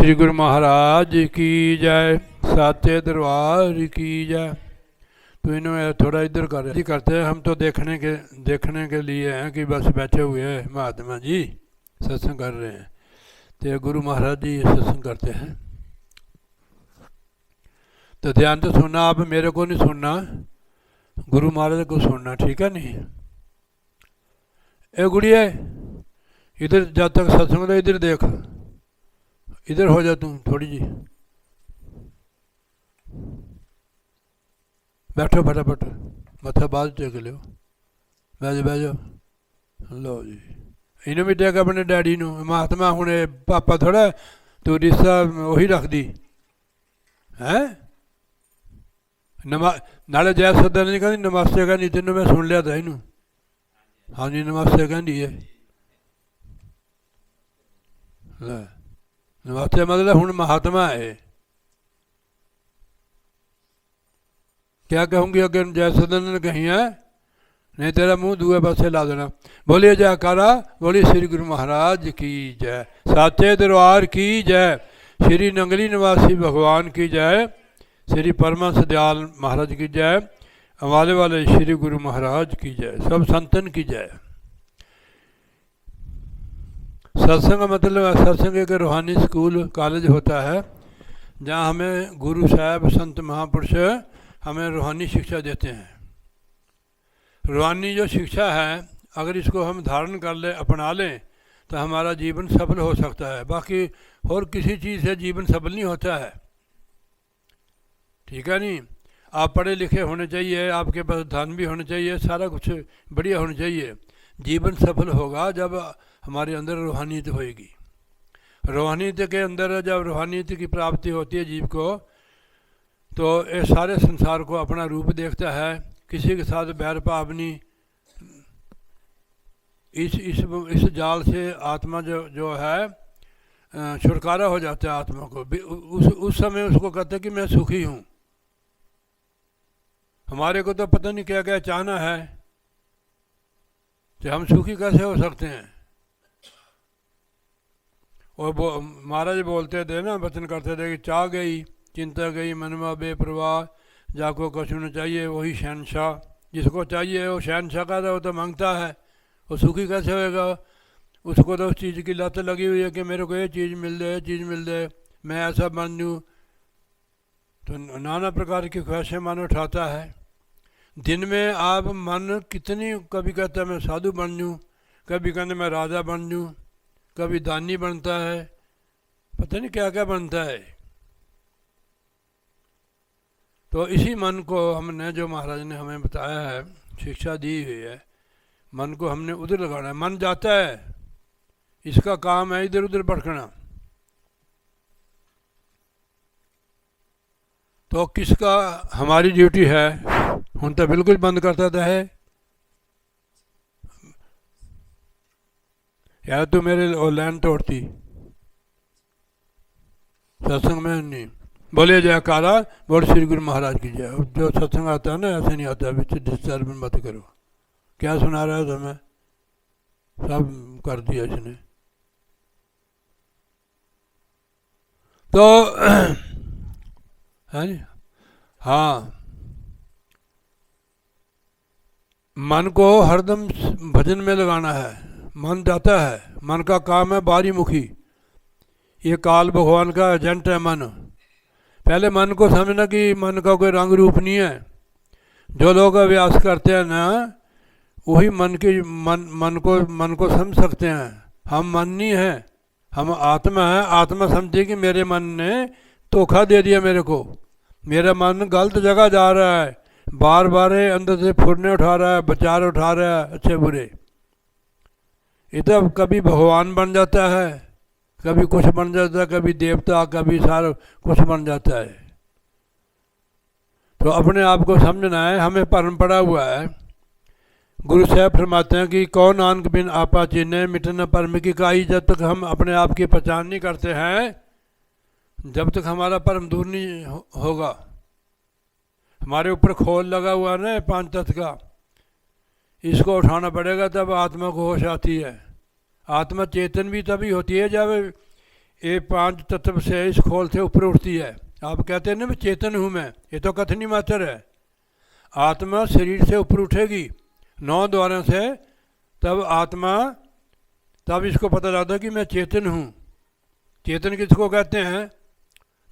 श्री गुरु महाराज की जय, साचे दरबार की जय। तो इन्होंने थोड़ा इधर कर करते हैं, हम तो देखने के लिए हैं कि बस बैठे हुए हैं महात्मा जी सत्संग कर रहे हैं, तो गुरु महाराज जी सत्संग करते हैं। तो ध्यान तो सुनना, आप मेरे को नहीं सुनना, गुरु महाराज को सुनना, ठीक है नहीं। ए गुड़िया इधर जब तक सत्संग तो इधर देख, इधर हो जा तू थोड़ी जी, बैठो फटाफट, मत्था बाद टेक लो, बह जाओ। लो जी, इन्हें भी टेक अपने डैडी नू, महात्मा हूँ पापा थोड़ा तू रिश्ता उही रख दी है। नाले जय सदा नहीं कहती, नमस्ते कहनी, तेनों मैं सुन लिया था इनू। हाँ जी नमस्ते कहती है, नमस्ते मतलब हूँ महात्मा है। क्या कहूँगी अगर जय सदन ने कही है, नहीं तेरा मुंह दूए पासे ला देना। बोलिए जयकारा, बोलिए श्री गुरु महाराज की जय, साचे दरबार की जय, श्री नंगली निवासी भगवान की जय, श्री परमहंस दयाल महाराज की जय, हमारे वाले श्री गुरु महाराज की जय, सब संतन की जय। सत्संग मतलब सत्संग एक रूहानी स्कूल कॉलेज होता है, जहाँ हमें गुरु साहब संत महापुरुष हमें रूहानी शिक्षा देते हैं। रूहानी जो शिक्षा है, अगर इसको हम धारण कर लें, अपना लें, तो हमारा जीवन सफल हो सकता है। बाकी और किसी चीज़ से जीवन सफल नहीं होता है, ठीक है नहीं। आप पढ़े लिखे होने चाहिए, आपके पास धन भी होना चाहिए, सारा कुछ बढ़िया होना चाहिए। जीवन सफल होगा जब हमारे अंदर रूहानियत होएगी। रूहानियत के अंदर जब रूहानियत की प्राप्ति होती है जीव को, तो ये सारे संसार को अपना रूप देखता है, किसी के साथ बैर भाव नहीं। इस जाल से आत्मा जो है छुटकारा हो जाता है आत्मा को। उस समय उसको कहते हैं कि मैं सुखी हूँ। हमारे को तो पता नहीं क्या क्या चाहना है, तो हम सुखी कैसे हो सकते हैं। और महाराज बोलते थे ना, वचन करते थे कि चाह गई चिंता गई मनवा बेप्रवाह, जाको कछु न चाहिए वही शहनशाह। जिसको चाहिए वो शहनशाह का, वो तो मांगता है, वो सुखी कैसे होएगा। उसको तो उस चीज़ की लत लगी हुई है कि मेरे को ये चीज़ मिल जाए, चीज़ मिल जाए, मैं ऐसा बन दूँ। तो नाना प्रकार की ख्वाहिशें मन उठाता है। दिन में आप मन कितनी, कभी कहता है मैं साधु बन दूँ, कभी कहते मैं राजा बन दूँ, कभी दानी बनता है, पता नहीं क्या क्या बनता है। तो इसी मन को हमने, जो महाराज ने हमें बताया है, शिक्षा दी हुई है, मन को हमने उधर लगाना है। मन जाता है, इसका काम है इधर उधर भटकना। तो किसका हमारी ड्यूटी है, हूँ तो बिल्कुल बंद करता था है यार, तू मेरे लैन तोड़ती सत्संग में नहीं। बोले जयकारा, बोल श्री गुरु महाराज की जय। जो सत्संग आता है ना, ऐसे नहीं आता, बीच डिस्टर्ब मत करो। क्या सुना रहा है तुम्हें, सब कर दिया इसने। तो है नी, हाँ, मन को हरदम भजन में लगाना है। मन जाता है, मन का काम है बारी मुखी, ये काल भगवान का एजेंट है मन। पहले मन को समझना कि मन का कोई रंग रूप नहीं है। जो लोग अभ्यास करते हैं ना, वही मन को समझ सकते हैं। हम मन नहीं है, हम आत्मा है। आत्मा समझे कि मेरे मन ने धोखा दे दिया मेरे को, मेरा मन गलत जगह जा रहा है, बार बार अंदर से फुरने उठा रहा है, विचार उठा रहा है अच्छे बुरे। ये तो कभी भगवान बन जाता है, कभी कुछ बन जाता है, कभी देवता, कभी सारा कुछ बन जाता है। तो अपने आप को समझना है, हमें परम पड़ा हुआ है। गुरु साहब फरमाते हैं कि कौन नानक बिन आपा चिन्ह मिटन परम की काई। जब तक हम अपने आप की पहचान नहीं करते हैं, जब तक हमारा परम दूर नहीं होगा। हमारे ऊपर खोल लगा हुआ है ना पांच तत्व का, इसको उठाना पड़ेगा, तब आत्मा को होश आती है। आत्मा चेतन भी तभी होती है जब ये पांच तत्व से इस खोल से ऊपर उठती है। आप कहते हैं ना मैं चेतन हूँ, मैं, ये तो कथनी मात्र है। आत्मा शरीर से ऊपर उठेगी 9 द्वारों से, तब आत्मा, तब इसको पता लगता है कि मैं चेतन हूँ। चेतन किसको कहते हैं?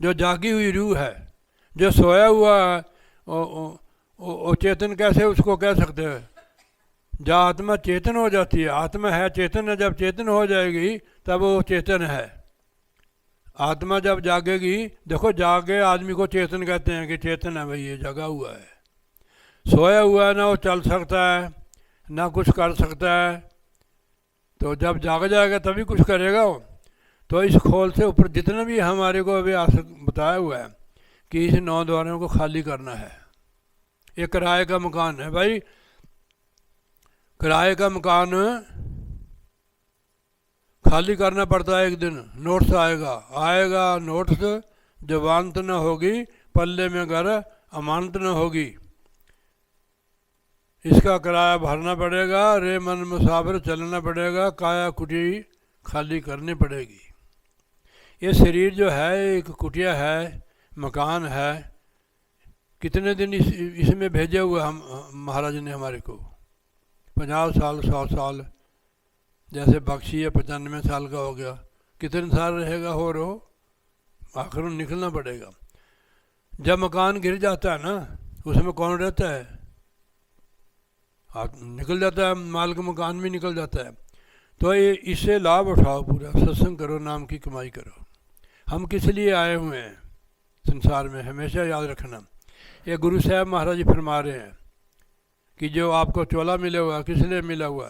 जो जागी हुई रूह है। जो सोया हुआ है वो चेतन कैसे उसको कह सकते हैं? जब आत्मा चेतन हो जाती है, आत्मा है चेतन है, जब चेतन हो जाएगी तब वो चेतन है। आत्मा जब जागेगी, देखो जागे आदमी को चेतन कहते हैं कि चेतन है भाई, ये जगा हुआ है। सोया हुआ है ना वो चल सकता है ना कुछ कर सकता है, तो जब जाग जाएगा तभी कुछ करेगा वो। तो इस खोल से ऊपर जितना भी हमारे को अभी बताया हुआ है कि इस 9 द्वारों को खाली करना है। ये किराए का मकान है भाई, किराए का मकान खाली करना पड़ता है। एक दिन नोट्स आएगा नोट्स, जमानत न होगी, पल्ले में घर अमानत न होगी, इसका किराया भरना पड़ेगा, रे मन मुसाफिर चलना पड़ेगा, काया कुटी खाली करनी पड़ेगी। ये शरीर जो है एक कुटिया है, मकान है। कितने दिन इसमें भेजे हुए हम महाराज ने हमारे को? 50 साल 100 साल। जैसे बख्शी है 95 साल का हो गया, कितने साल रहेगा? हो रहो आखिर में निकलना पड़ेगा। जब मकान गिर जाता है ना, उसमें कौन रहता है? निकल जाता है, माल का मकान भी निकल जाता है। तो ये इससे लाभ उठाओ, पूरा सत्संग करो, नाम की कमाई करो। हम किस लिए आए हुए हैं संसार में, हमेशा याद रखना। ये गुरु साहब महाराज जी फरमा रहे हैं कि जो आपको चोला मिला हुआ किस लिए मिला हुआ?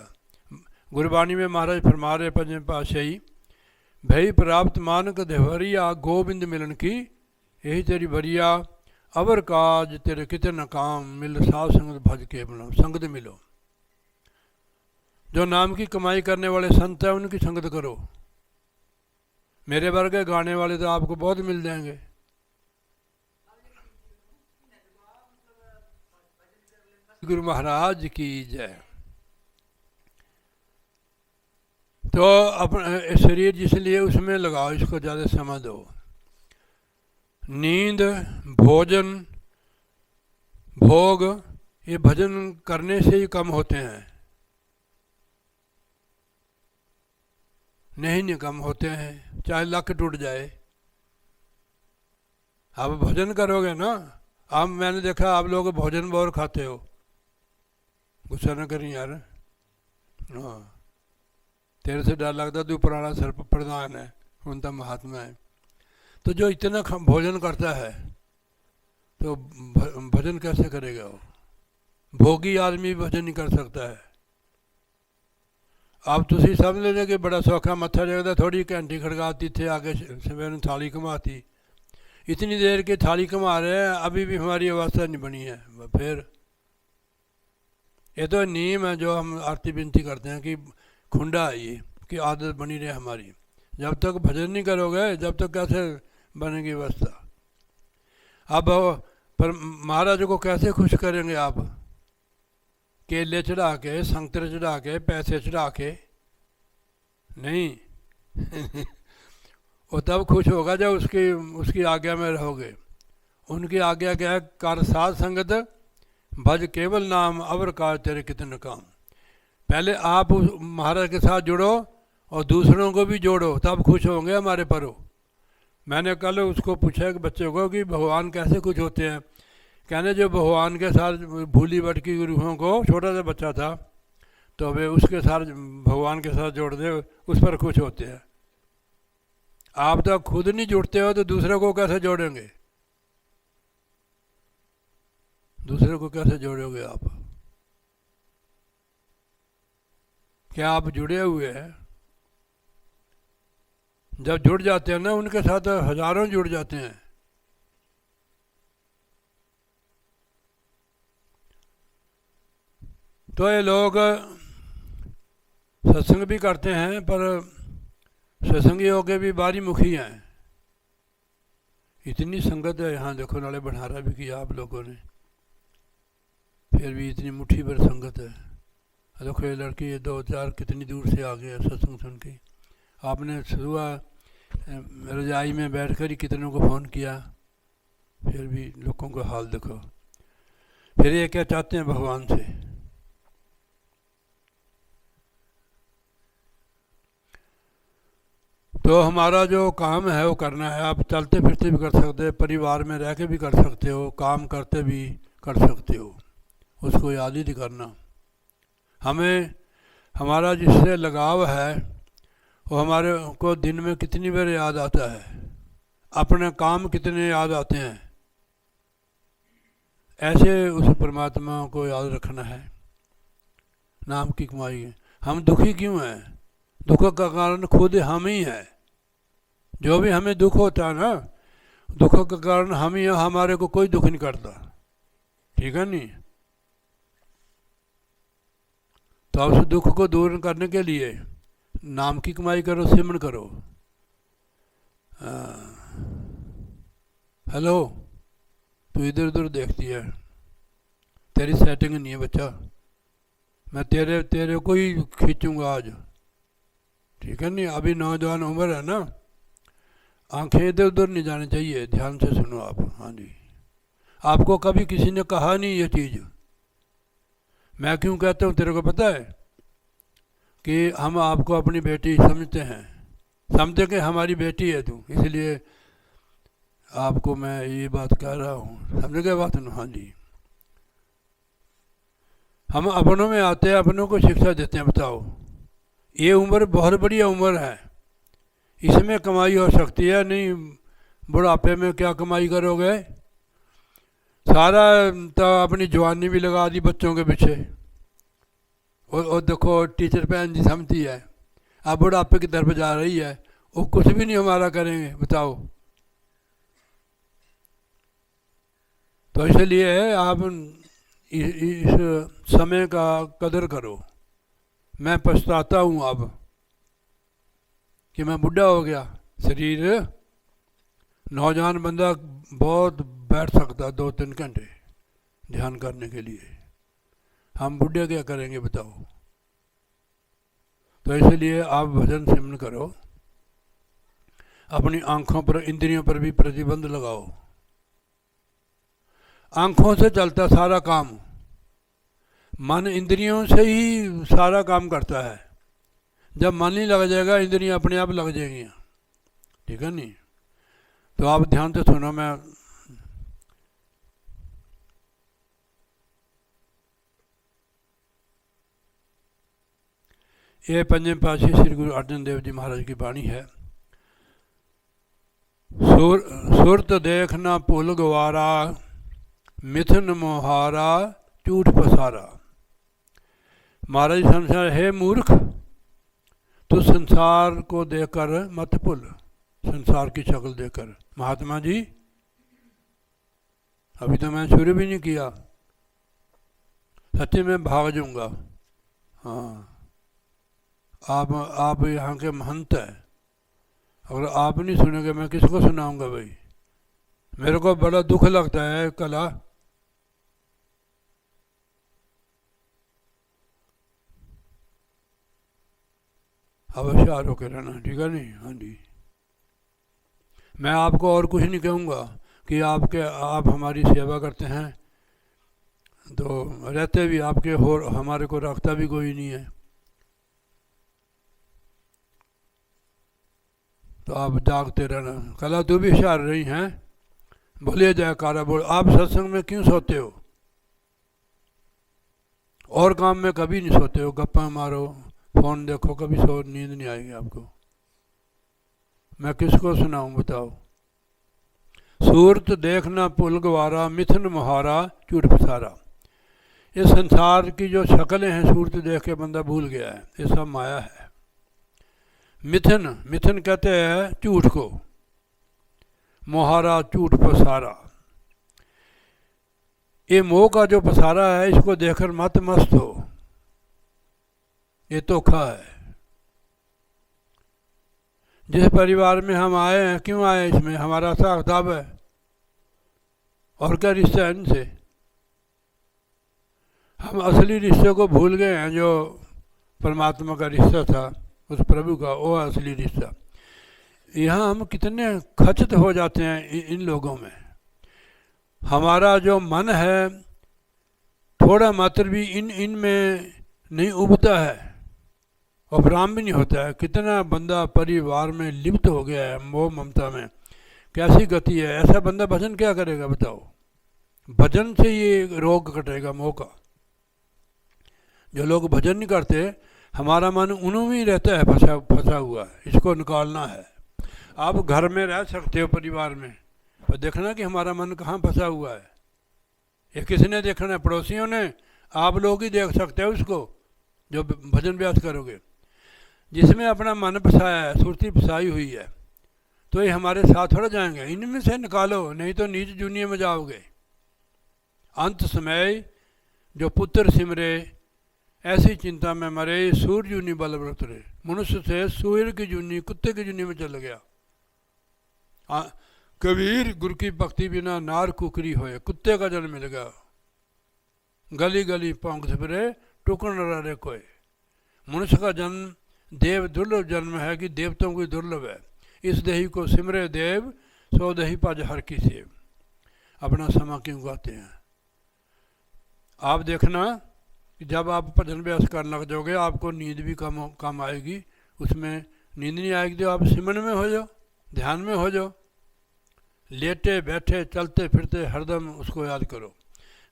गुरबाणी में महाराज फरमा रहे पंचम पातशाही, भई प्राप्त मानक देवरिया गोविंद मिलन की, यही तेरी भरिया अवर काज तेरे कितने काम, मिल साध संगत भज के बनो। संगत मिलो, जो नाम की कमाई करने वाले संत हैं उनकी संगत करो। मेरे वर्गे गाने वाले तो आपको बहुत मिल जाएंगे। गुरु महाराज की जय। तो अपना शरीर जिसलिए उसमें लगाओ, इसको ज़्यादा समय दो। नींद, भोजन, भोग, ये भजन करने से ही कम होते हैं, नहीं कम होते हैं, चाहे लक टूट जाए। आप भजन करोगे ना, आप, मैंने देखा आप लोग भोजन बहुत खाते हो, गुस्सा न करें यार। हाँ, तेरे से डर लगता तू पुराना सर प्रधान है, उनका महात्मा है। तो जो इतना भोजन करता है तो भजन कैसे करेगा वो? भोगी आदमी भजन नहीं कर सकता है। आप तुसी समझ लेने कि बड़ा सौखा मत्था टेकदा, थोड़ी घंटी खड़काती थे आगे सवेरे थाली घुमाती। इतनी देर की थाली घुमा रहे हैं, अभी भी हमारी अवस्था नहीं बनी है। फिर ये तो नियम है जो हम आरती विनती करते हैं कि खुंडा है ये, कि आदत बनी रहे हमारी। जब तक भजन नहीं करोगे जब तक कैसे बनेगी अवस्था? अब पर महाराज को कैसे खुश करेंगे आप? केले चढ़ा के, संतरे चढ़ा के, पैसे चढ़ा के नहीं। वो तब खुश होगा जब उसकी आज्ञा में रहोगे। उनकी आज्ञा क्या है? कर साध संगत भज केवल नाम, अवर काज तेरे कितने काम। पहले आप उस महाराज के साथ जुड़ो और दूसरों को भी जोड़ो, तब खुश होंगे हमारे परो। मैंने कल उसको पूछा कि बच्चे को कि भगवान कैसे खुश होते हैं? कहने जो भगवान के साथ भूली भटकी रूहों को, छोटा सा बच्चा था तो वे उसके साथ भगवान के साथ जोड़ दे, उस पर खुश होते हैं। आप तो खुद नहीं जुड़ते हो तो दूसरे को कैसे जोड़ेंगे? दूसरे को कैसे जोड़ोगे आप? क्या आप जुड़े हुए हैं? जब जुड़ जाते हैं ना, उनके साथ हजारों जुड़ जाते हैं। तो ये लोग सत्संग भी करते हैं पर सत्संगी होके भी बारी मुखी हैं। इतनी संगत है यहाँ, देखो नाले भंडारा भी किया आप लोगों ने, फिर भी इतनी मुट्ठी भर संगत है। देखो ये लड़की ये 2-4 कितनी दूर से आ गया सत्संग सुन के। आपने सुबह रजाई में बैठकर ही कितनों को फ़ोन किया, फिर भी लोगों का हाल देखो। फिर ये क्या चाहते हैं भगवान से? तो हमारा जो काम है वो करना है। आप चलते फिरते भी कर सकते हो, परिवार में रह के भी कर सकते हो, काम करते भी कर सकते हो, उसको याद ही नहीं करना। हमें हमारा जिससे लगाव है वो हमारे को दिन में कितनी बार याद आता है, अपने काम कितने याद आते हैं, ऐसे उस परमात्मा को याद रखना है। नाम की कमाई है। हम दुखी क्यों हैं? दुख का कारण खुद हम ही है। जो भी हमें दुख होता है ना, दुख का कारण हम ही है, हमारे को कोई दुख नहीं करता। ठीक है नहीं? तो उस दुख को दूर करने के लिए नाम की कमाई करो, सिमरन करो। हेलो, तू इधर उधर देखती है, तेरी सेटिंग नहीं है बच्चा, मैं तेरे को ही खींचूंगा आज। ठीक है नहीं? अभी नौजवान उम्र है ना, आंखें इधर उधर नहीं जानी चाहिए। ध्यान से सुनो आप। हाँ जी, आपको कभी किसी ने कहा नहीं ये चीज़। मैं क्यों कहता हूँ तेरे को पता है? कि हम आपको अपनी बेटी समझते हैं, समझते कि हमारी बेटी है तू, इसलिए आपको मैं ये बात कह रहा हूँ। समझ गए बात ना? हाँ जी। हम अपनों में आते हैं, अपनों को शिक्षा देते हैं। बताओ, ये उम्र बहुत बढ़िया उम्र है, इसमें कमाई हो सकती है। नहीं बुढ़ापे में क्या कमाई करोगे? सारा तो अपनी जवानी भी लगा दी बच्चों के पीछे। और देखो टीचर बहन जी समझती है, अब बुढ़ापे की तरफ जा रही है, वो कुछ भी नहीं हमारा करेंगे। बताओ। तो इसलिए आप इस समय का कदर करो। मैं पछताता हूँ अब कि मैं बुढ़ा हो गया। शरीर, नौजवान बंदा बहुत बैठ सकता 2-3 घंटे ध्यान करने के लिए, हम बुढ़े क्या करेंगे बताओ। तो इसलिए आप भजन सिमरन करो, अपनी आंखों पर, इंद्रियों पर भी प्रतिबंध लगाओ। आंखों से चलता सारा काम, मन इंद्रियों से ही सारा काम करता है। जब मन ही लग जाएगा, इंद्रियां अपने आप लग जाएंगी। ठीक है नहीं? तो आप ध्यान से सुनो। मैं ये पंचम पातशाही श्री गुरु अर्जन देव जी महाराज की वाणी है। सुरत देखना पुल गवारा, मिथुन मोहारा झूठ पसारा। महाराज संसार है मूर्ख, तो संसार को देखकर मत भूल, संसार की शक्ल देखकर। महात्मा जी, अभी तो मैं शुरू भी नहीं किया, सच्चे में भाग जाऊंगा। हाँ, आप यहाँ के महंत हैं, अगर आप नहीं सुनेंगे मैं किसको सुनाऊंगा भाई? मेरे को बड़ा दुख लगता है। कला अब होशियार होकर रहना। ठीक है नहीं? हाँ जी। मैं आपको और कुछ नहीं कहूँगा कि आप हमारी सेवा करते हैं तो रहते भी आपके हो, हमारे को रखता भी कोई नहीं है। तो आप जागते रहना। कला तू भी होशियार रही हैं, बोलिए जयकारा बोल। आप सत्संग में क्यों सोते हो? और काम में कभी नहीं सोते हो, गप्पा मारो, फोन देखो, कभी नींद नहीं आएगी आपको। मैं किसको सुनाऊं बताओ? सूरत देखना पुल गवारा, मिथुन मुहारा झूठ पसारा। ये संसार की जो शक्लें हैं, सूरत देख के बंदा भूल गया है, ये सब माया है। मिथुन कहते हैं झूठ को, मुहारा झूठ पसारा। ये मोह का जो पसारा है, इसको देखकर मत मस्त हो, ये धोखा है। जिस परिवार में हम आए हैं, क्यों आए इसमें? हमारा हिसाब किताब है, और क्या रिश्ता है इनसे? हम असली रिश्ते को भूल गए हैं, जो परमात्मा का रिश्ता था, उस प्रभु का, वो असली रिश्ता। यहाँ हम कितने खचित हो जाते हैं इन लोगों में। हमारा जो मन है थोड़ा मात्र भी इन में नहीं उबता है और भ्राम भी नहीं होता है। कितना बंदा परिवार में लिप्त हो गया है मोह ममता में, कैसी गति है। ऐसा बंदा भजन क्या करेगा बताओ। भजन से ये रोग कटेगा मोह का। जो लोग भजन नहीं करते, हमारा मन उनमें ही रहता है फंसा हुआ है, इसको निकालना है। आप घर में रह सकते हो परिवार में, पर देखना कि हमारा मन कहाँ फंसा हुआ है। ये किसने देखना है? पड़ोसियों ने? आप लोग ही देख सकते हो उसको जो भजन अभ्यास करोगे। जिसमें अपना मन फंसाया है, सुरती फंसाई हुई है, तो ये हमारे साथ थोड़ा जाएंगे। इनमें से निकालो, नहीं तो नीच दुनिया में जाओगे। अंत समय जो पुत्र सिमरे, ऐसी चिंता में मरे, सूर्य जूनी बल व्रत रे। मनुष्य से सूर्य की जूनी, कुत्ते की जूनी में चल गया। कबीर गुरु की भक्ति बिना नार कुकरी होए, कुत्ते का जन्म मिल गया। गली गली पौंग फिरे, टुकड़ रे कोई। मनुष्य का जन्म देव दुर्लभ जन्म है कि देवताओं की दुर्लभ है। इस देही को सिमरे देव, सो देही पाज हर की सेव। अपना समा क्यों गाते हैं? आप देखना कि जब आप भजन अभ्यास करने लग जाओगे, आपको नींद भी कम आएगी। उसमें नींद नहीं आएगी तो आप सिमरन में हो जाओ, ध्यान में हो जाओ। लेटे बैठे चलते फिरते हरदम उसको याद करो।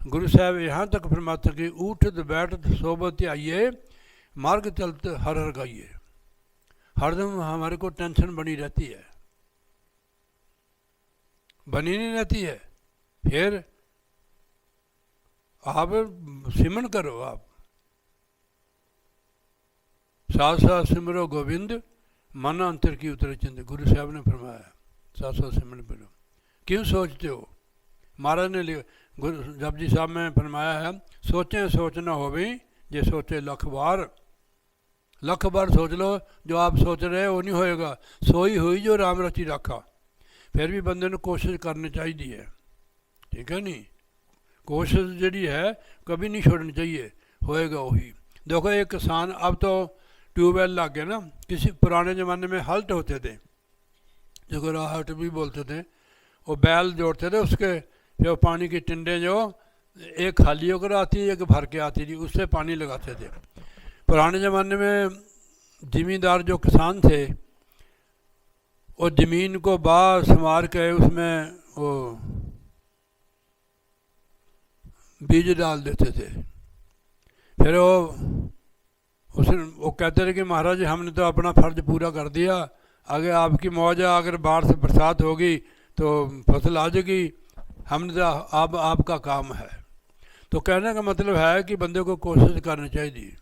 गुरु साहब यहाँ तक फरमाते कि उठत बैठत सोबत आइए, मार्ग चलते हर हर गाइए। हरदम हमारे को टेंशन बनी रहती है, बनी नहीं रहती है। फिर आप सिमरन करो। आप साथ साथ सिमरो गोविंद, मन अंतर की उतर चिंत। गुरु साहब ने फरमाया साथ साथ सिमरन करो। क्यों सोचते हो? महाराज ने गुरु जपजी साहब में फरमाया है, सोचें सोचना हो भी जे सोचे लख बार। लख बार सोच लो, जो आप सोच रहे हो वो नहीं होएगा। सोई हुई जो राम रची रखा। फिर भी बंदे ने कोशिश करनी चाहिए, ठीक है नहीं? कोशिश जी है कभी नहीं छोड़नी चाहिए, होएगा वही। देखो एक किसान, अब तो ट्यूबवेल लग गए ना। किसी पुराने ज़माने में हल्ट होते थे, जो राहट भी बोलते थे। वो बैल जोड़ते थे उसके, फिर पानी की टिंडे जो एक खाली होकर आती एक भर के आती थी, उससे पानी लगाते थे। पुराने ज़माने में ज़मींदार जो किसान थे, वो ज़मीन को बाहर संवार के उसमें वो बीज डाल देते थे। फिर वो कहते थे कि महाराज जी हमने तो अपना फ़र्ज पूरा कर दिया, आगे आपकी मौज है, अगर बाढ़ से बरसात होगी तो फसल आ जाएगी, हमने तो अब आपका काम है। तो कहने का मतलब है कि बंदे को कोशिश करनी चाहिए।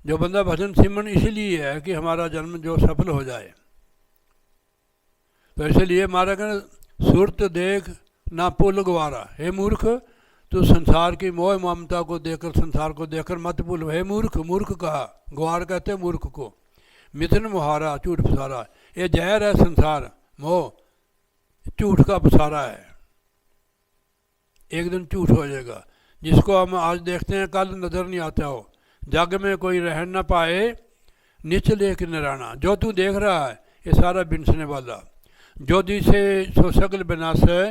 जो बंदा भजन सिमरन इसलिए है कि हमारा जन्म जो सफल हो जाए। तो इसलिए हमारा कहना, सूरत देख ना पुल गवारा। हे मूर्ख, तो संसार की मोह ममता को देखकर, संसार को देखकर मत भूल। हे मूर्ख, मूर्ख कहा, ग्वार कहते हैं मूर्ख को। मिथुन मुहारा, झूठ पसारा। ये जहर है संसार, मोह झूठ का पसारा है। एक दिन झूठ हो जाएगा। जिसको हम आज देखते हैं कल नजर नहीं आता हो। जग में कोई रह न पाए, निचले कि निराना। जो तू देख रहा है ये सारा बिनसने वाला। जो दिसे सो सकल विनाश है,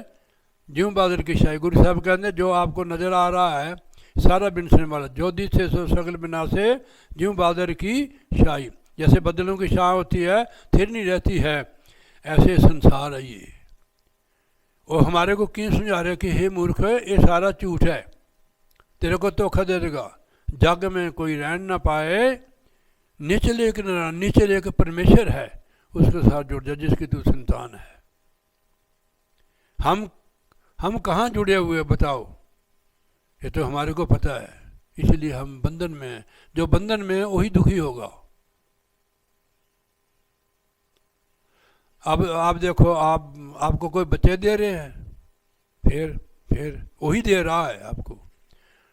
ज्यों बादल की शाही। गुरु साहब कहते हैं जो आपको नजर आ रहा है सारा बिनसने वाला। जो दिसे सो सकल विनाश है, ज्यों बादल की शाही। जैसे बदलों की छाह होती है, थिर नहीं रहती है, ऐसे संसार है ये। वो हमारे को क्यों समझा रहे कि हे मूर्ख, ये सारा झूठ है, तेरे को धोखा दे देगा। जग में कोई रहन ना पाए, निचले एक नारायण, निचले एक परमेश्वर है, उसके साथ जुड़ जा जिसकी तू संतान है। हम कहाँ जुड़े हुए बताओ? ये तो हमारे को पता है, इसलिए हम बंधन में हैं। जो बंधन में है वही दुखी होगा। अब आप देखो, आपको कोई बच्चे दे रहे हैं, फिर वही दे रहा है आपको।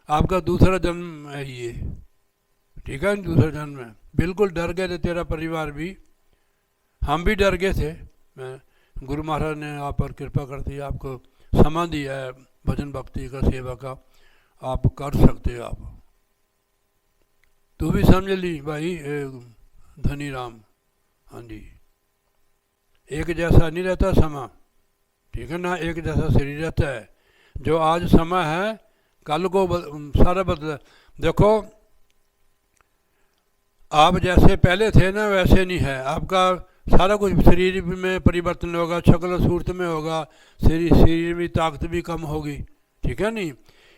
आपका दूसरा जन्म है ये, ठीक है? दूसरा जन्म है। बिल्कुल डर गए थे तेरा परिवार भी, हम भी डर गए थे। मैं गुरु महाराज ने आप पर कृपा कर दी, आपको समय दिया है भजन भक्ति का, सेवा का, आप कर सकते हो। आप तू भी समझ ली भाई धनी राम। हाँ जी। एक जैसा नहीं रहता समा, ठीक है ना, एक जैसा शरीर रहता है। जो आज समय है कल को सारा बदल। देखो आप जैसे पहले थे ना वैसे नहीं है, आपका सारा कुछ शरीर में परिवर्तन होगा, शक्ल सूरत में होगा, शरीर में ताकत भी कम होगी, ठीक है नहीं।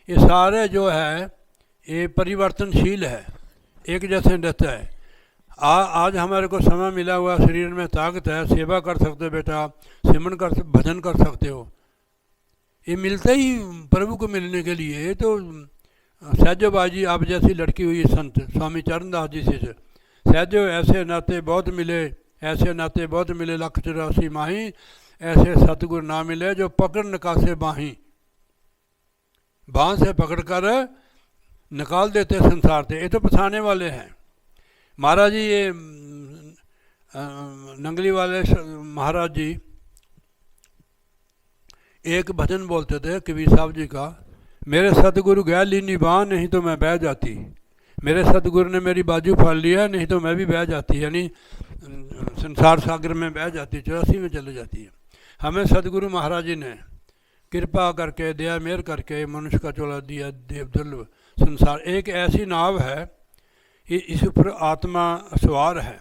ये सारे जो है ये परिवर्तनशील है, एक जैसे रहता है। आज हमारे को समय मिला हुआ, शरीर में ताकत है, सेवा कर सकते हो बेटा, सिमरन कर, भजन कर सकते हो। ये मिलता ही प्रभु को मिलने के लिए। तो सहजोबाजी आप जैसी लड़की हुई संत स्वामी चरणदास जी से, सहजो ऐसे नाते बहुत मिले, ऐसे नाते बहुत मिले, 184 माही, ऐसे सतगुरु ना मिले जो पकड़ निकासे बाही। बांह से पकड़ कर निकाल देते संसार से, ये तो फंसाने वाले हैं। महाराज जी ये नंगली वाले महाराज जी एक भजन बोलते थे कबीर साहब जी का, मेरे सतगुरु गैर ली निभा, नहीं तो मैं बह जाती। मेरे सतगुरु ने मेरी बाजू फाड़ लिया, नहीं तो मैं भी बह जाती, यानी संसार सागर में बह जाती, 84 में चले जाती है। हमें सतगुरु महाराज जी ने कृपा करके, दया मेहर करके मनुष्य का चोला दिया, देव दुर्लभ संसार। एक ऐसी नाव है, इस ऊपर आत्मा सवार है,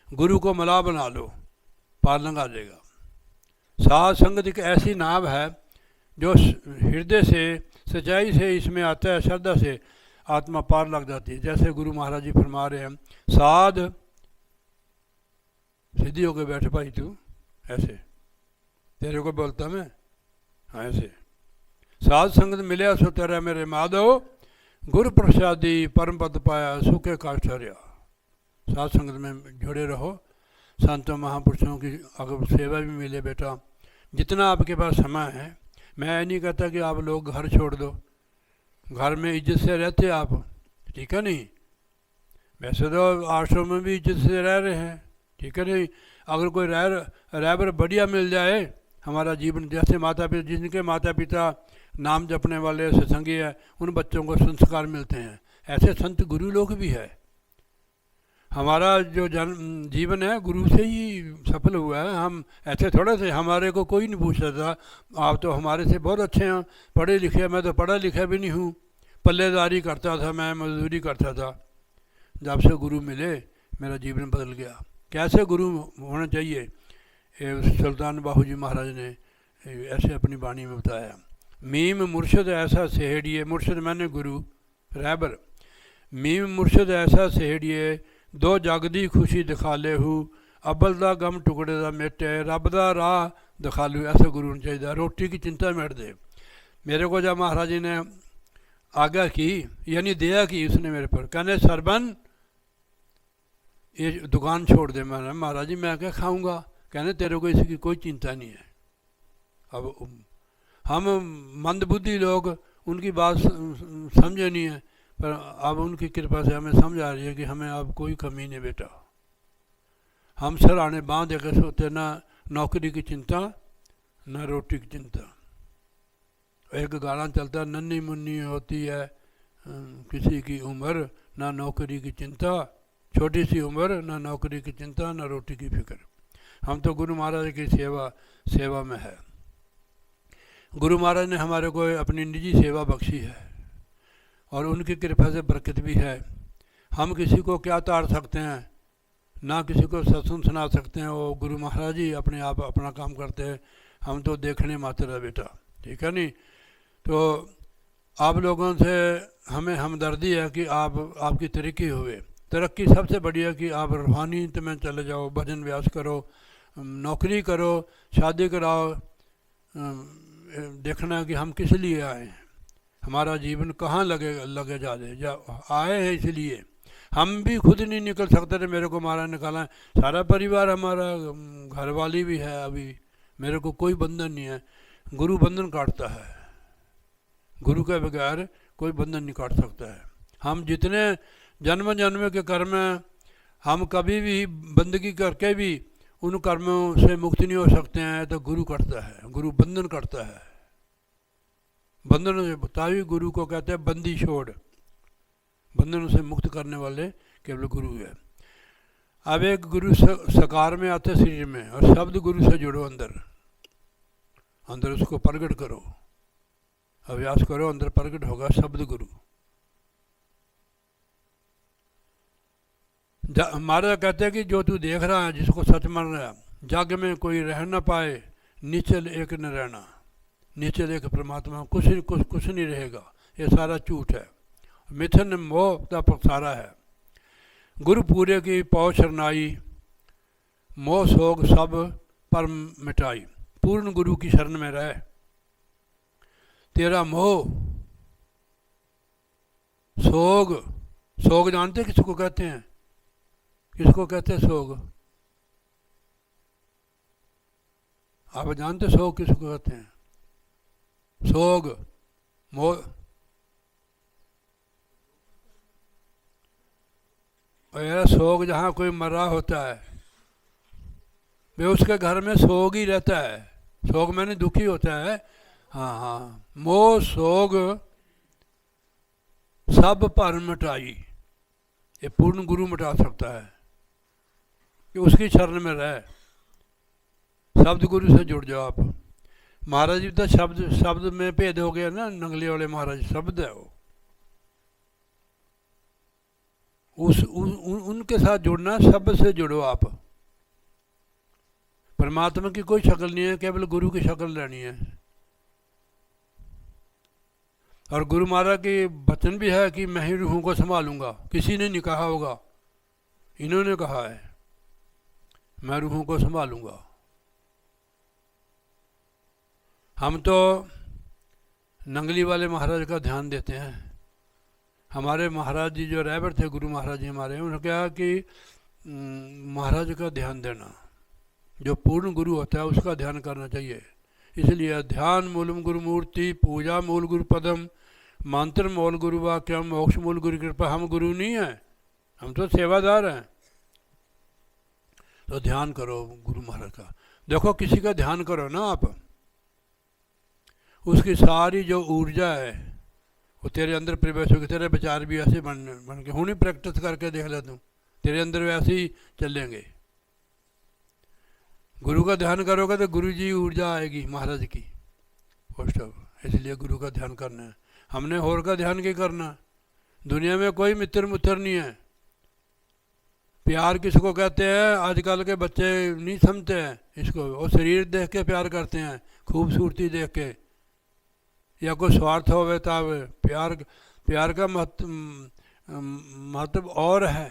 गुरु को मला बना लो, पार लंघा देगा। साध संगत एक ऐसी नाव है जो हृदय से, सच्चाई से इसमें आता है, श्रद्धा से आत्मा पार लग जाती है। जैसे गुरु महाराज जी फरमा रहे हैं, साध सीधी होकर बैठ भाई तू, ऐसे तेरे को बोलता मैं, हाँ ऐसे। साध संगत मिले सो तेरा मेरे माधव, गुरु प्रसादी परम पद पाया, सुखे काष्ठ हरिया। साध संगत में जुड़े रहो, संतों महापुरुषों की अगर सेवा भी मिले बेटा, जितना आपके पास समय है। मैं नहीं कहता कि आप लोग घर छोड़ दो, घर में इज्जत से रहते आप, ठीक है नहीं। वैसे तो आश्रम में भी इज्जत से रह रहे हैं, ठीक है नहीं। अगर कोई रहबर बढ़िया मिल जाए, हमारा जीवन जैसे माता पिता, जिनके माता पिता नाम जपने वाले सत्संगी है, उन बच्चों को संस्कार मिलते हैं, ऐसे संत गुरु लोग भी है। हमारा जो जीवन है गुरु से ही सफल हुआ है। हम ऐसे थोड़े से, हमारे को कोई नहीं पूछता था, आप तो हमारे से बहुत अच्छे हैं, पढ़े लिखे। मैं तो पढ़ा लिखा भी नहीं हूँ, पल्लेदारी करता था, मैं मजदूरी करता था। जब से गुरु मिले मेरा जीवन बदल गया। कैसे गुरु होना चाहिए, सुल्तान बाहू जी महाराज ने ऐसे अपनी वाणी में बताया। मीम मुर्शद ऐसा सहेड़िए, मुर्शद मैंने गुरु, रहबर। मीम मुर्शद ऐसा सहेड़िए, दो जग दी खुशी दिखा ले हूँ, अबल दा गम टुकड़े दा मेटे, रब दा राह दिखा लू। ऐसा गुरु होना चाहिए, रोटी की चिंता मेट दे। मेरे को जब महाराज जी ने आज्ञा की, यानी दया की उसने मेरे पर, कहने सरबन ये दुकान छोड़ दे। मैंने महाराज जी मैं क्या खाऊंगा, कहने तेरे को इसकी कोई चिंता नहीं है। अब हम मंदबुद्धि लोग, उनकी बात समझे नहीं है, पर अब उनकी कृपा से हमें समझ आ रही है कि हमें अब कोई कमी नहीं बेटा। हम सराहने बांध देकर सोते, ना नौकरी की चिंता ना रोटी की चिंता। एक गाना चलता, नन्ही मुन्नी होती है किसी की उम्र, ना नौकरी की चिंता, छोटी सी उम्र, ना नौकरी की चिंता, ना रोटी की फिक्र। हम तो गुरु महाराज की सेवा में है। गुरु महाराज ने हमारे को अपनी निजी सेवा बख्शी है और उनकी कृपा से बरकत भी है। हम किसी को क्या तार सकते हैं, ना किसी को सत्संग सुना सकते हैं, वो गुरु महाराज ही अपने आप अपना काम करते हैं। हम तो देखने मात्र है बेटा, ठीक है नहीं। तो आप लोगों से हमें हमदर्दी है कि आपकी तरक्की हुए। तरक्की सबसे बढ़िया कि आप रूहानियत में चले जाओ, भजन व्यास करो, नौकरी करो, शादी कराओ। देखना कि हम किस लिए आए हैं, हमारा जीवन कहाँ लगे जा रहे, आए हैं इसलिए। हम भी खुद नहीं निकल सकते थे, मेरे को मारा निकाला, सारा परिवार हमारा, घरवाली भी है, अभी मेरे को कोई बंधन नहीं है। गुरु बंधन काटता है, गुरु के बगैर कोई बंधन नहीं काट सकता है। हम जितने जन्म जन्म के कर्म हैं, हम कभी भी बंदगी करके भी उन कर्मों से मुक्त नहीं हो सकते हैं, तो गुरु करता है, गुरु बंधन करता है। बंधन से बतावी गुरु को कहते हैं बंदी छोड़, बंधनों से मुक्त करने वाले केवल गुरु है। अब एक गुरु साकार में आते शरीर में, और शब्द गुरु से जुड़ो, अंदर अंदर उसको प्रकट करो, अभ्यास करो, अंदर प्रकट होगा शब्द गुरु। महाराज कहते हैं कि जो तू देख रहा है, जिसको सच मान रहा है, जग में कोई रह ना पाए, निचल एक न रहना। निचल एक परमात्मा, कुछ नहीं रहेगा, ये सारा झूठ है, मिथन मोह का पसारा है। गुरु पूरे की पौ शरनाई, मोह सोग सब पर मिटाई। पूर्ण गुरु की शरण में रह, तेरा मोह सोग, सोग जानते किसको कहते हैं? किसको कहते हैं सोग? आप जानते सोग किसको कहते हैं? सोग मोह, और सोग जहाँ कोई मरा होता है वे उसके घर में सोग ही रहता है। सोग मैंने दुखी होता है। हाँ हाँ, मोह सोग सब पर मिटाई, ये पूर्ण गुरु मिटा सकता है कि उसकी शरण में रहे। शब्द गुरु से जुड़ जाओ आप। महाराज जी तो शब्द में भेद हो गया ना, नंगले वाले महाराज शब्द है वो, उनके साथ जुड़ना, शब्द से जुड़ो आप। परमात्मा की कोई शक्ल नहीं है, केवल गुरु की शक्ल लेनी है। और गुरु महाराज की वचन भी है कि मैं ही रूहों को संभालूंगा। किसी ने नहीं कहा होगा, इन्होंने कहा है मैं रूहों को संभालूंगा। हम तो नंगली वाले महाराज का ध्यान देते हैं। हमारे महाराज जी जो रहबर थे, गुरु महाराज जी हमारे, उन्होंने कहा कि महाराज का ध्यान देना, जो पूर्ण गुरु होता है उसका ध्यान करना चाहिए। इसलिए ध्यान मूलम गुरु मूर्ति, पूजा मूल गुरु पदम, मंत्र मूल गुरु वाक्यम, मोक्ष मूल गुरु कृपा। हम गुरु नहीं हैं, हम तो सेवादार हैं। तो ध्यान करो गुरु महाराज का। देखो किसी का ध्यान करो ना आप, उसकी सारी जो ऊर्जा है वो तेरे अंदर प्रवेश होगी। तेरे विचार भी ऐसे बन के, हूँ ही प्रैक्टिस करके देख ले तू, तेरे अंदर वैसे ही चलेंगे। गुरु का ध्यान करोगे तो गुरु जी ऊर्जा आएगी महाराज की। इसलिए गुरु का ध्यान करना है। हमने और का ध्यान क्या करना? दुनिया में कोई मित्र मुत्र नहीं है। प्यार किसको कहते हैं? आजकल के बच्चे नहीं समझते हैं इसको। वो शरीर देख के प्यार करते हैं, खूबसूरती देख के, या कोई स्वार्थ होवे तब प्यार का महत्व और है।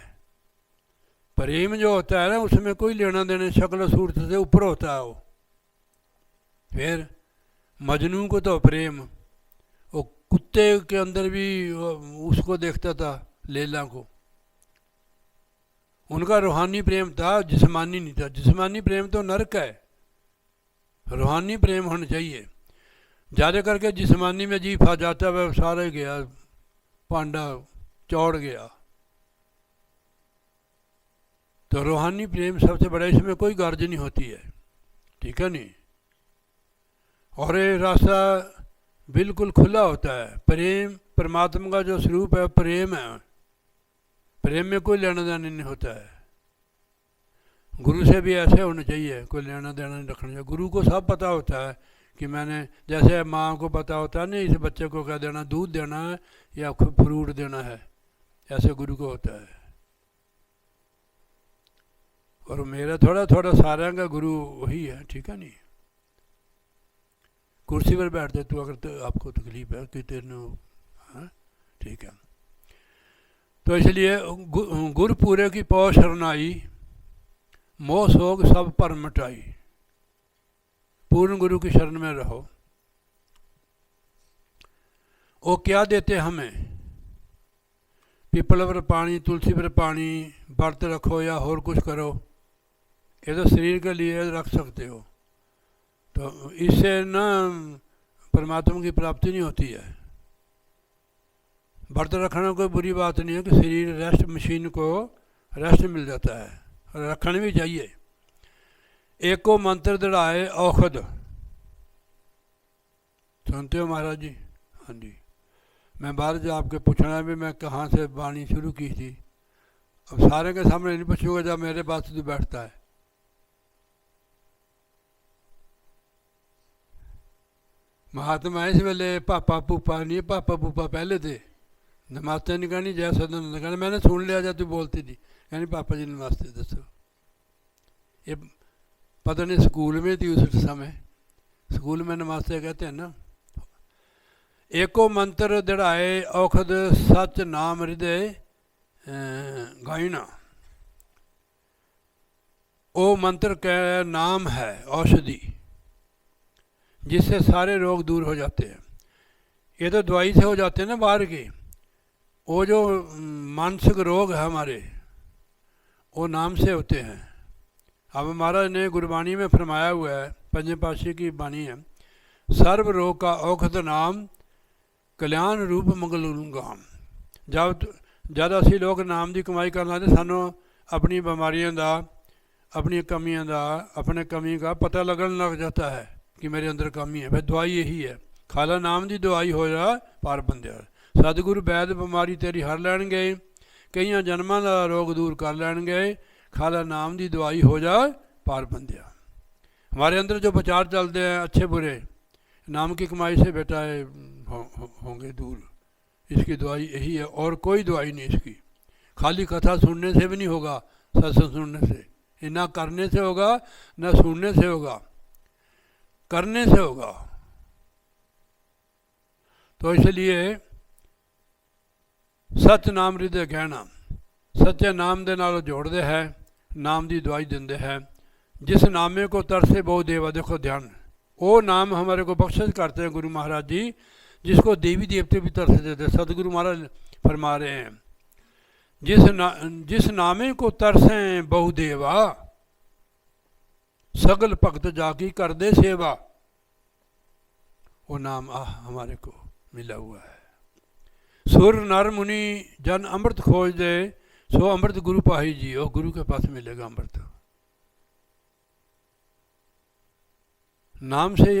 प्रेम जो होता है ना, उसमें कोई लेना देना शक्ल सूरत से ऊपर होता है वो। फिर मजनू को तो प्रेम, वो कुत्ते के अंदर भी उसको देखता था, लैला को। उनका रूहानी प्रेम था, जिस्मानी नहीं था। जिस्मानी प्रेम तो नरक है, रूहानी प्रेम होना चाहिए। ज़्यादा करके जिस्मानी में जी फा जाता है, वह सारा गया, पांडा चौड़ गया। तो रूहानी प्रेम सबसे बड़ा, इसमें कोई गर्ज नहीं होती है, ठीक है नहीं। और ये रास्ता बिल्कुल खुला होता है। प्रेम परमात्मा का जो स्वरूप है प्रेम है। प्रेम में कोई लेना देना नहीं होता है। गुरु से भी ऐसे होना चाहिए, कोई लेना देना नहीं रखना चाहिए। गुरु को सब पता होता है कि मैंने, जैसे माँ को पता होता है नहीं इस बच्चे को क्या देना, दूध देना है या फ्रूट देना है, ऐसे गुरु को होता है। और मेरा थोड़ा थोड़ा सारा का गुरु वही है, ठीक है नहीं। कुर्सी पर बैठते तू, अगर तो आपको तकलीफ है कि तेरे, हाँ ठीक है। तो इसलिए गुरु पूरे की पौ शरणाई, मोह सोग सब पर मिटाई। पूर्ण गुरु की शरण में रहो। वो क्या देते हमें? पीपल पर पानी, तुलसी पर पानी, व्रत रखो या और कुछ करो, ये तो शरीर के लिए रख सकते हो। तो इससे ना परमात्मा की प्राप्ति नहीं होती है। व्रत रखना कोई बुरी बात नहीं है कि शरीर रेस्ट, मशीन को रेस्ट मिल जाता है, और रखना भी चाहिए। एक को मंत्र दृढ़ाए औखद, सुनते हो महाराज जी? हाँ जी। मैं बाहर जो आपके पूछना भी, मैं कहाँ से वाणी शुरू की थी, अब सारे के सामने नहीं पूछूंगा जब मेरे पास तू बैठता है। महात्मा इस वेले पापा पूपा नहीं, पापा पूपा पहले थे। नमस्ते नहीं कहनी, जय सदन नहीं कहना, मैंने सुन लिया जब तू बोलती थी, कहनी पापा जी नमस्ते दसो। ये पता नहीं स्कूल में थी उस समय, स्कूल में नमस्ते कहते हैं ना। एको मंत्र दृढ़ाए औखद सच नाम हृदय गायना। ओ मंत्र का नाम है औषधि, जिससे सारे रोग दूर हो जाते हैं। ये तो दवाई से हो जाते हैं ना बाहर की, वो जो मानसिक रोग है हमारे, वो नाम से होते हैं। अब महाराज ने गुरबाणी में फरमाया हुआ है, पंजे पातशाही की बाणी है, सर्व रोग का औखद नाम कल्याण रूप मंगल गाम। जब असी लोग नाम की कमाई करना तो सानू अपनी बीमारियों का, अपनी कमियों का, अपने कमी का पता लगन लग जाता है कि मेरे अंदर कमी है। फिर दवाई यही है, खाला नाम की दवाई हो जा पार बंदिया। सतगुरु वैद बीमारी तेरी हर लैणगे, कई जन्मां का रोग दूर कर लैणगे, खाला नाम की दवाई हो जा पार बंदिया। हमारे अंदर जो विचार चलते हैं अच्छे बुरे, नाम की कमाई से बेटा होंगे दूर। इसकी दवाई यही है और कोई दवाई नहीं इसकी। खाली कथा सुनने से भी नहीं होगा, सत्संग सुनने से ना करने से होगा, ना सुनने से होगा, करने से होगा। तो इसलिए सच नाम हृदय कहना, सच्चे नाम दे नाल जोड़ते हैं, नाम की दवाई देंदे हैं। जिस नामे को तरसे बहु देवा, देखो ध्यान, वो नाम हमारे को बख्शिश करते हैं गुरु महाराज जी, जिसको देवी देवते भी तरस देते। सतगुरु महाराज फरमा रहे हैं, जिस नामे को तरसें बहु देवा, सगल भगत जाकी कर दे सेवा। वो नाम हमारे को मिला हुआ है। सुर नर मुनि जन अमृत खोज दे, सो अमृत गुरु पाही जी। और गुरु के पास मिलेगा अमृत। नाम से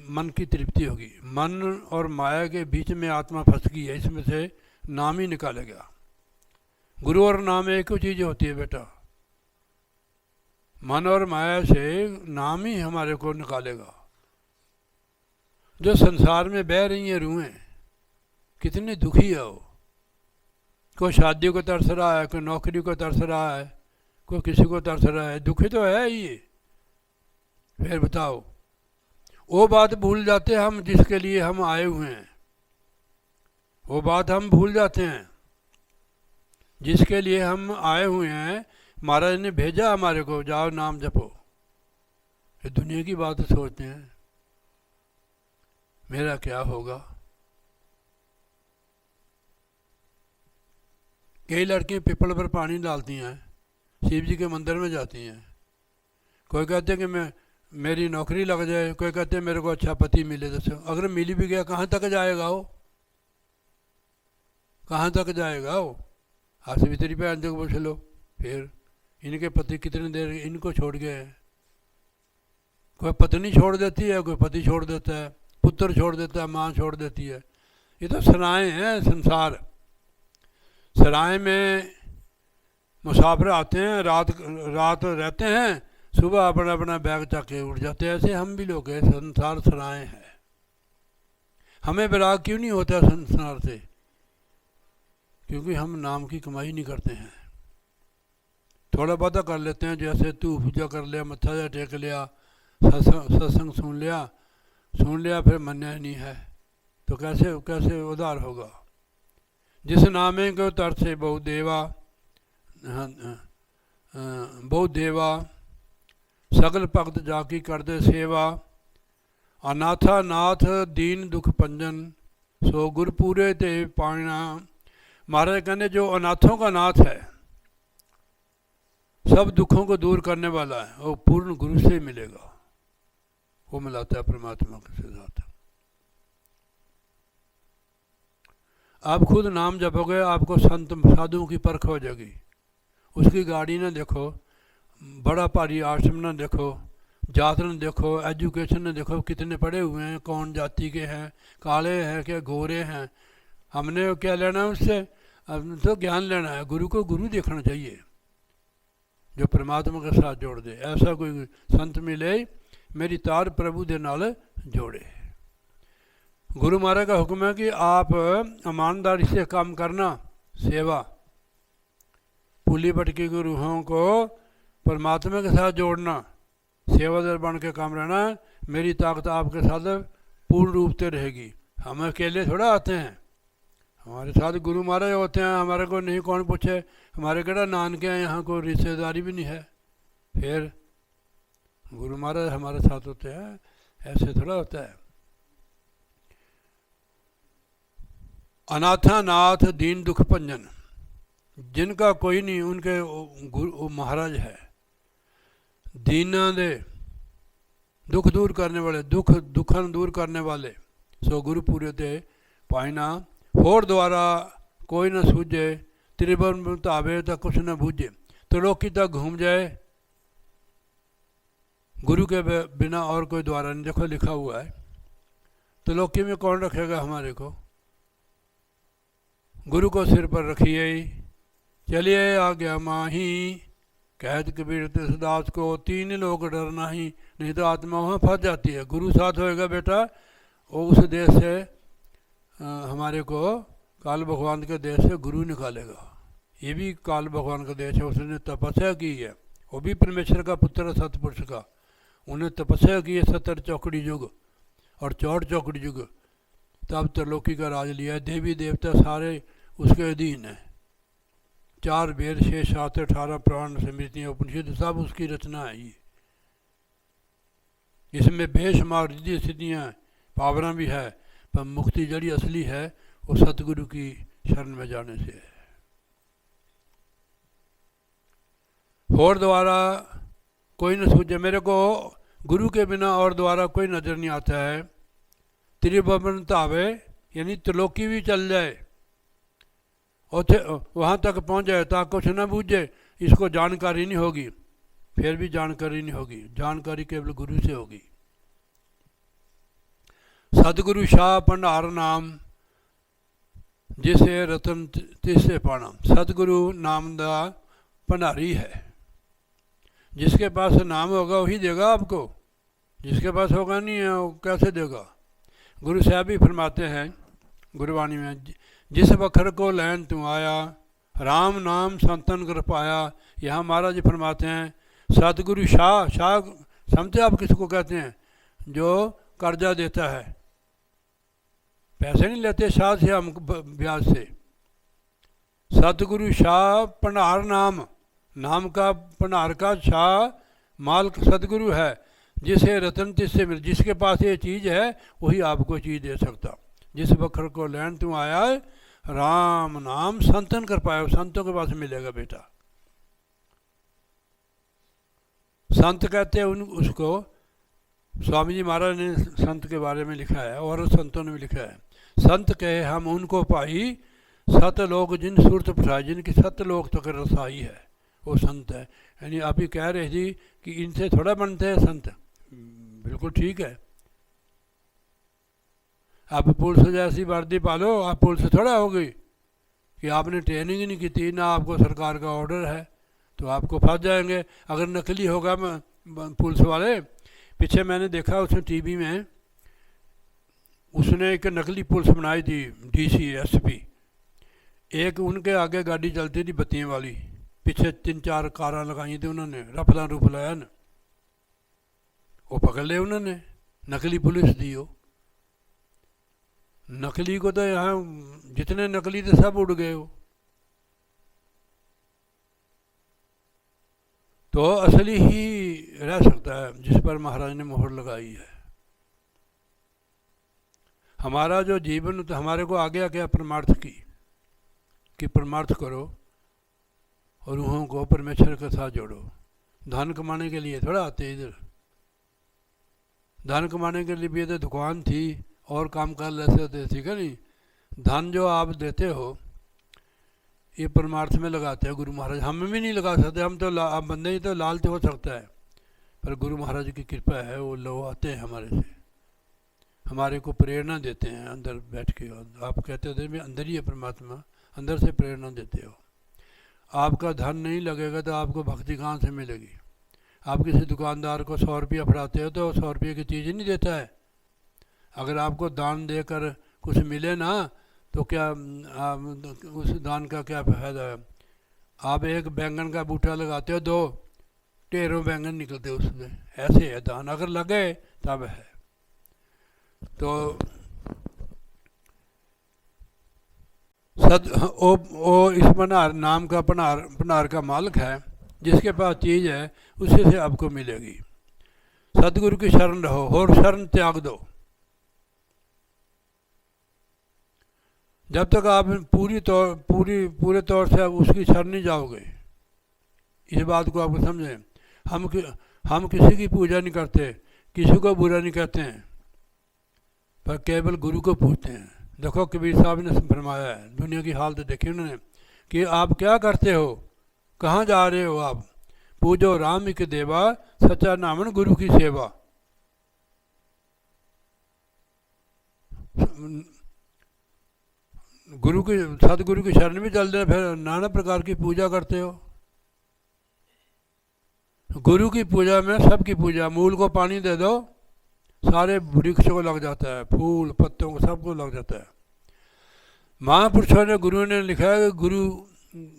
मन की तृप्ति होगी। मन और माया के बीच में आत्मा फंस गई है, इसमें से नाम ही निकालेगा। गुरु और नाम एक ही चीज़ होती है बेटा। मन और माया से नाम ही हमारे को निकालेगा। जो संसार में बह रही हैं रूहें, कितनी दुखी है वो। कोई शादी को तरस रहा है, कोई नौकरी को तरस रहा है, कोई किसी को तरस रहा है। दुखी तो है ही। फिर बताओ, वो बात भूल जाते हम जिसके लिए हम आए हुए हैं। वो बात हम भूल जाते हैं जिसके लिए हम आए हुए हैं। महाराज ने भेजा हमारे को, जाओ नाम जपो। ये दुनिया की बात सोचते हैं, मेरा क्या होगा। कई लड़कियां पीपल पर पानी डालती हैं, शिव जी के मंदिर में जाती हैं। कोई कहते हैं कि मेरी नौकरी लग जाए, कोई कहते हैं मेरे को अच्छा पति मिले। दसो, अगर मिल भी गया कहाँ तक जाएगा वो, कहाँ तक जाएगा वो। हाथ भीतरी पे आने को पूछ लो। फिर इनके पति कितने देर इनको छोड़ गए। कोई पत्नी छोड़ देती है, कोई पति छोड़ देता है, पुत्र छोड़ देता है, माँ छोड़ देती है। ये तो सराय हैं संसार। सराय में मुसाफिर आते हैं, रात रहते हैं, सुबह अपना अपना बैग चक के उठ जाते हैं। ऐसे हम भी लोग हैं। संसार सराय है। हमें विराग क्यों नहीं होता संसार से? क्योंकि हम नाम की कमाई नहीं करते हैं। थोड़ा बहुत कर लेते हैं, जैसे तू पूजा कर लिया, मत्था जा टेक लिया, सत्संग सुन लिया, फिर मन्या नहीं है तो कैसे उधार होगा। जिस नामे को तरसे बहु देवा, सगल भगत जाकी कर दे सेवा। अनाथा नाथ दीन दुख पंजन, सो गुर पूरे ते पाना। महाराज कहने जो अनाथों का नाथ है, सब दुखों को दूर करने वाला है, वो पूर्ण गुरु से मिलेगा। वो मिलाता है परमात्मा के साथ। आप खुद नाम जपोगे, आपको संत साधुओं की परख हो जाएगी। उसकी गाड़ी ना देखो, बड़ा भारी आश्रम ना देखो, जात न देखो, एजुकेशन न देखो, कितने पढ़े हुए हैं, कौन जाति के हैं, काले हैं क्या गोरे हैं। हमने क्या लेना उससे? अब तो ज्ञान लेना है, गुरु को गुरु देखना चाहिए जो परमात्मा के साथ जोड़ दे। ऐसा कोई संत मिले मेरी तार प्रभु दे नाल जोड़े। गुरु महाराज का हुक्म है कि आप ईमानदारी से काम करना, सेवा, पुली भटकी के रूहों को परमात्मा के साथ जोड़ना, सेवादार बन के काम रहना। मेरी ताकत आपके साथ पूर्ण रूप से रहेगी। हम अकेले थोड़ा आते हैं, हमारे साथ गुरु महाराज होते हैं। हमारे को नहीं कौन पूछे, हमारे केड़ा नानके हैं, यहाँ कोई रिश्तेदारी भी नहीं है। फिर गुरु महाराज हमारे साथ होते हैं, ऐसे थोड़ा होता है। अनाथा नाथ दीन दुख भंजन, जिनका कोई नहीं उनके गुरु महाराज है। दीना दे दुख दूर करने वाले, दुखन दूर करने वाले, सो गुरु पूरे ते पाइना। होर द्वारा कोई न सूझे, त्रिभुवन तावे तक कुछ न बूझे। त्रिलोकी तक घूम जाए, गुरु के बिना और कोई द्वारा नहीं। देखो लिखा हुआ है, त्रिलोकी में कौन रखेगा हमारे को? गुरु को सिर पर रखिए, चलिए आ गया माही। कहत कबीर तुलसीदास को, तीन लोग डर नहीं, नहीं तो आत्मा वहाँ फंस जाती है। गुरु साथ होएगा बेटा, वो उस देश से हमारे को काल भगवान के देश से गुरु निकालेगा। ये भी काल भगवान का देश है, उसने तपस्या की है। वो भी परमेश्वर का पुत्र है, सतपुरुष का। उन्हें तपस्या की है 70 चौकड़ी युग और 64 चौकड़ी युग, तब त्रिलोकी का राज लिया। देवी देवता सारे उसके अधीन है। 4 वेद, 6 शास्त्र, 18 पुराण, स्मृतियाँ, उपनिषद सब उसकी रचना है। ये इसमें बेशुमार रिद्धि सिद्धियाँ पावना भी है, पर मुक्ति जड़ी असली है वो सतगुरु की शरण में जाने से है। और द्वारा कोई न सूझे, मेरे को गुरु के बिना और द्वारा कोई नजर नहीं आता है। त्रिभुवन तावे यानी त्रिलोकी भी चल जाए, वहाँ तक पहुँच जाए, ताकि कुछ न बूझे, इसको जानकारी नहीं होगी, फिर भी जानकारी नहीं होगी। जानकारी केवल गुरु से होगी। सतगुरु शाह भंडार नाम, जिसे रतन तिसे पाना। सतगुरु नाम दा भंडारी है, जिसके पास नाम होगा वही देगा आपको, जिसके पास होगा नहीं है वो कैसे देगा। गुरु साहब भी फरमाते हैं गुरबाणी में, जिस बखर को लैन तू आया, राम नाम संतन कर पाया। यहाँ महाराज जी फरमाते हैं सतगुरु शाह, शाह समझे आप किसको कहते हैं? जो कर्जा देता है, पैसे नहीं लेते शाह से हम ब्याज से। सतगुरु शाह भंडार नाम, नाम का भंडार का शाह मालिक सतगुरु है। जिसे रतन तिससे मिल, जिसके पास ये चीज़ है वही आपको चीज़ दे सकता। जिस बखर को लैन तू आया है, राम नाम संतन कर पाया, संतों के पास मिलेगा बेटा। संत कहते हैं उसको, स्वामी जी महाराज ने संत के बारे में लिखा है और संतों ने भी लिखा है। संत कहे हम उनको पाई, सत लोग जिन सूरत पठाई, जिनकी सत लोग तक रसाई है वो संत है। यानी आप ही कह रहे थी कि इनसे थोड़ा बनते हैं संत, बिल्कुल ठीक है। आप पुलिस जैसी वर्दी पालो, आप पुलिस थोड़ा हो गई कि आपने ट्रेनिंग ही नहीं की थी, ना आपको सरकार का ऑर्डर है, तो आपको फंस जाएंगे। अगर नकली होगा पुलिस वाले, पीछे मैंने देखा उसने टीवी में, उसने एक नकली पुलिस बनाई थी डीसी एसपी। एक उनके आगे गाड़ी चलती थी बत्तियों वाली, पीछे 3-4 कारां लगाई थी उन्होंने, रफला रुफलाया न, वो पकड़ ले उन्होंने, नकली पुलिस दी हो। नकली को तो यहाँ जितने नकली थे सब उड़ गए हो। तो असली ही रह सकता है जिस पर महाराज ने मोहर लगाई है। हमारा जो जीवन, तो हमारे को आ गया क्या परमार्थ की, कि परमार्थ करो और रूहों को परमेश्वर के साथ जोड़ो। धन कमाने के लिए थोड़ा आते इधर, धन कमाने के लिए भी तो दुकान थी और काम कर लेते होते, ठीक है नहीं। धन जो आप देते हो ये परमार्थ में लगाते हैं गुरु महाराज। हम भी नहीं लगा सकते, हम तो आप बंदे ही तो लालच हो सकता है, पर गुरु महाराज की कृपा है, वो लोग आते हैं हमारे से, हमारे को प्रेरणा देते हैं अंदर बैठ के। आप कहते थे मैं अंदर ही है परमात्मा, अंदर से प्रेरणा देते हो। आपका धन नहीं लगेगा तो आपको भक्ति कहाँ से मिलेगी? आप किसी दुकानदार को 100 रुपया फड़ाते हो तो 100 रुपये की चीज़ ही नहीं देता है। अगर आपको दान देकर कुछ मिले ना तो क्या उस दान का क्या फ़ायदा है? आप एक बैंगन का बूटा लगाते हो, 2 ढेरों बैंगन निकलते उसमें। ऐसे है दान, अगर लगे तब है। तो ओ इस भंडार नाम का भंडार का मालिक है। जिसके पास चीज़ है उसी से आपको मिलेगी। सदगुरु की शरण रहो और शरण त्याग दो। जब तक आप पूरे तौर से उसकी शरण नहीं जाओगे, इस बात को आपको समझें। हम किसी की पूजा नहीं करते, किसी को बुरा नहीं कहते हैं, पर केवल गुरु को पूछते हैं। देखो कबीर साहब ने फरमाया है, दुनिया की हालत देखी उन्होंने कि आप क्या करते हो, कहाँ जा रहे हो आप? पूजो राम एक देवा, सच्चा नामन गुरु की सेवा। सतगुरु की शरण में चलते हैं, फिर नाना प्रकार की पूजा करते हो। गुरु की पूजा में सबकी पूजा, मूल को पानी दे दो, सारे वृक्ष को लग जाता है, फूल पत्तों को सबको लग जाता है। महापुरुषों ने, गुरु ने लिखा है कि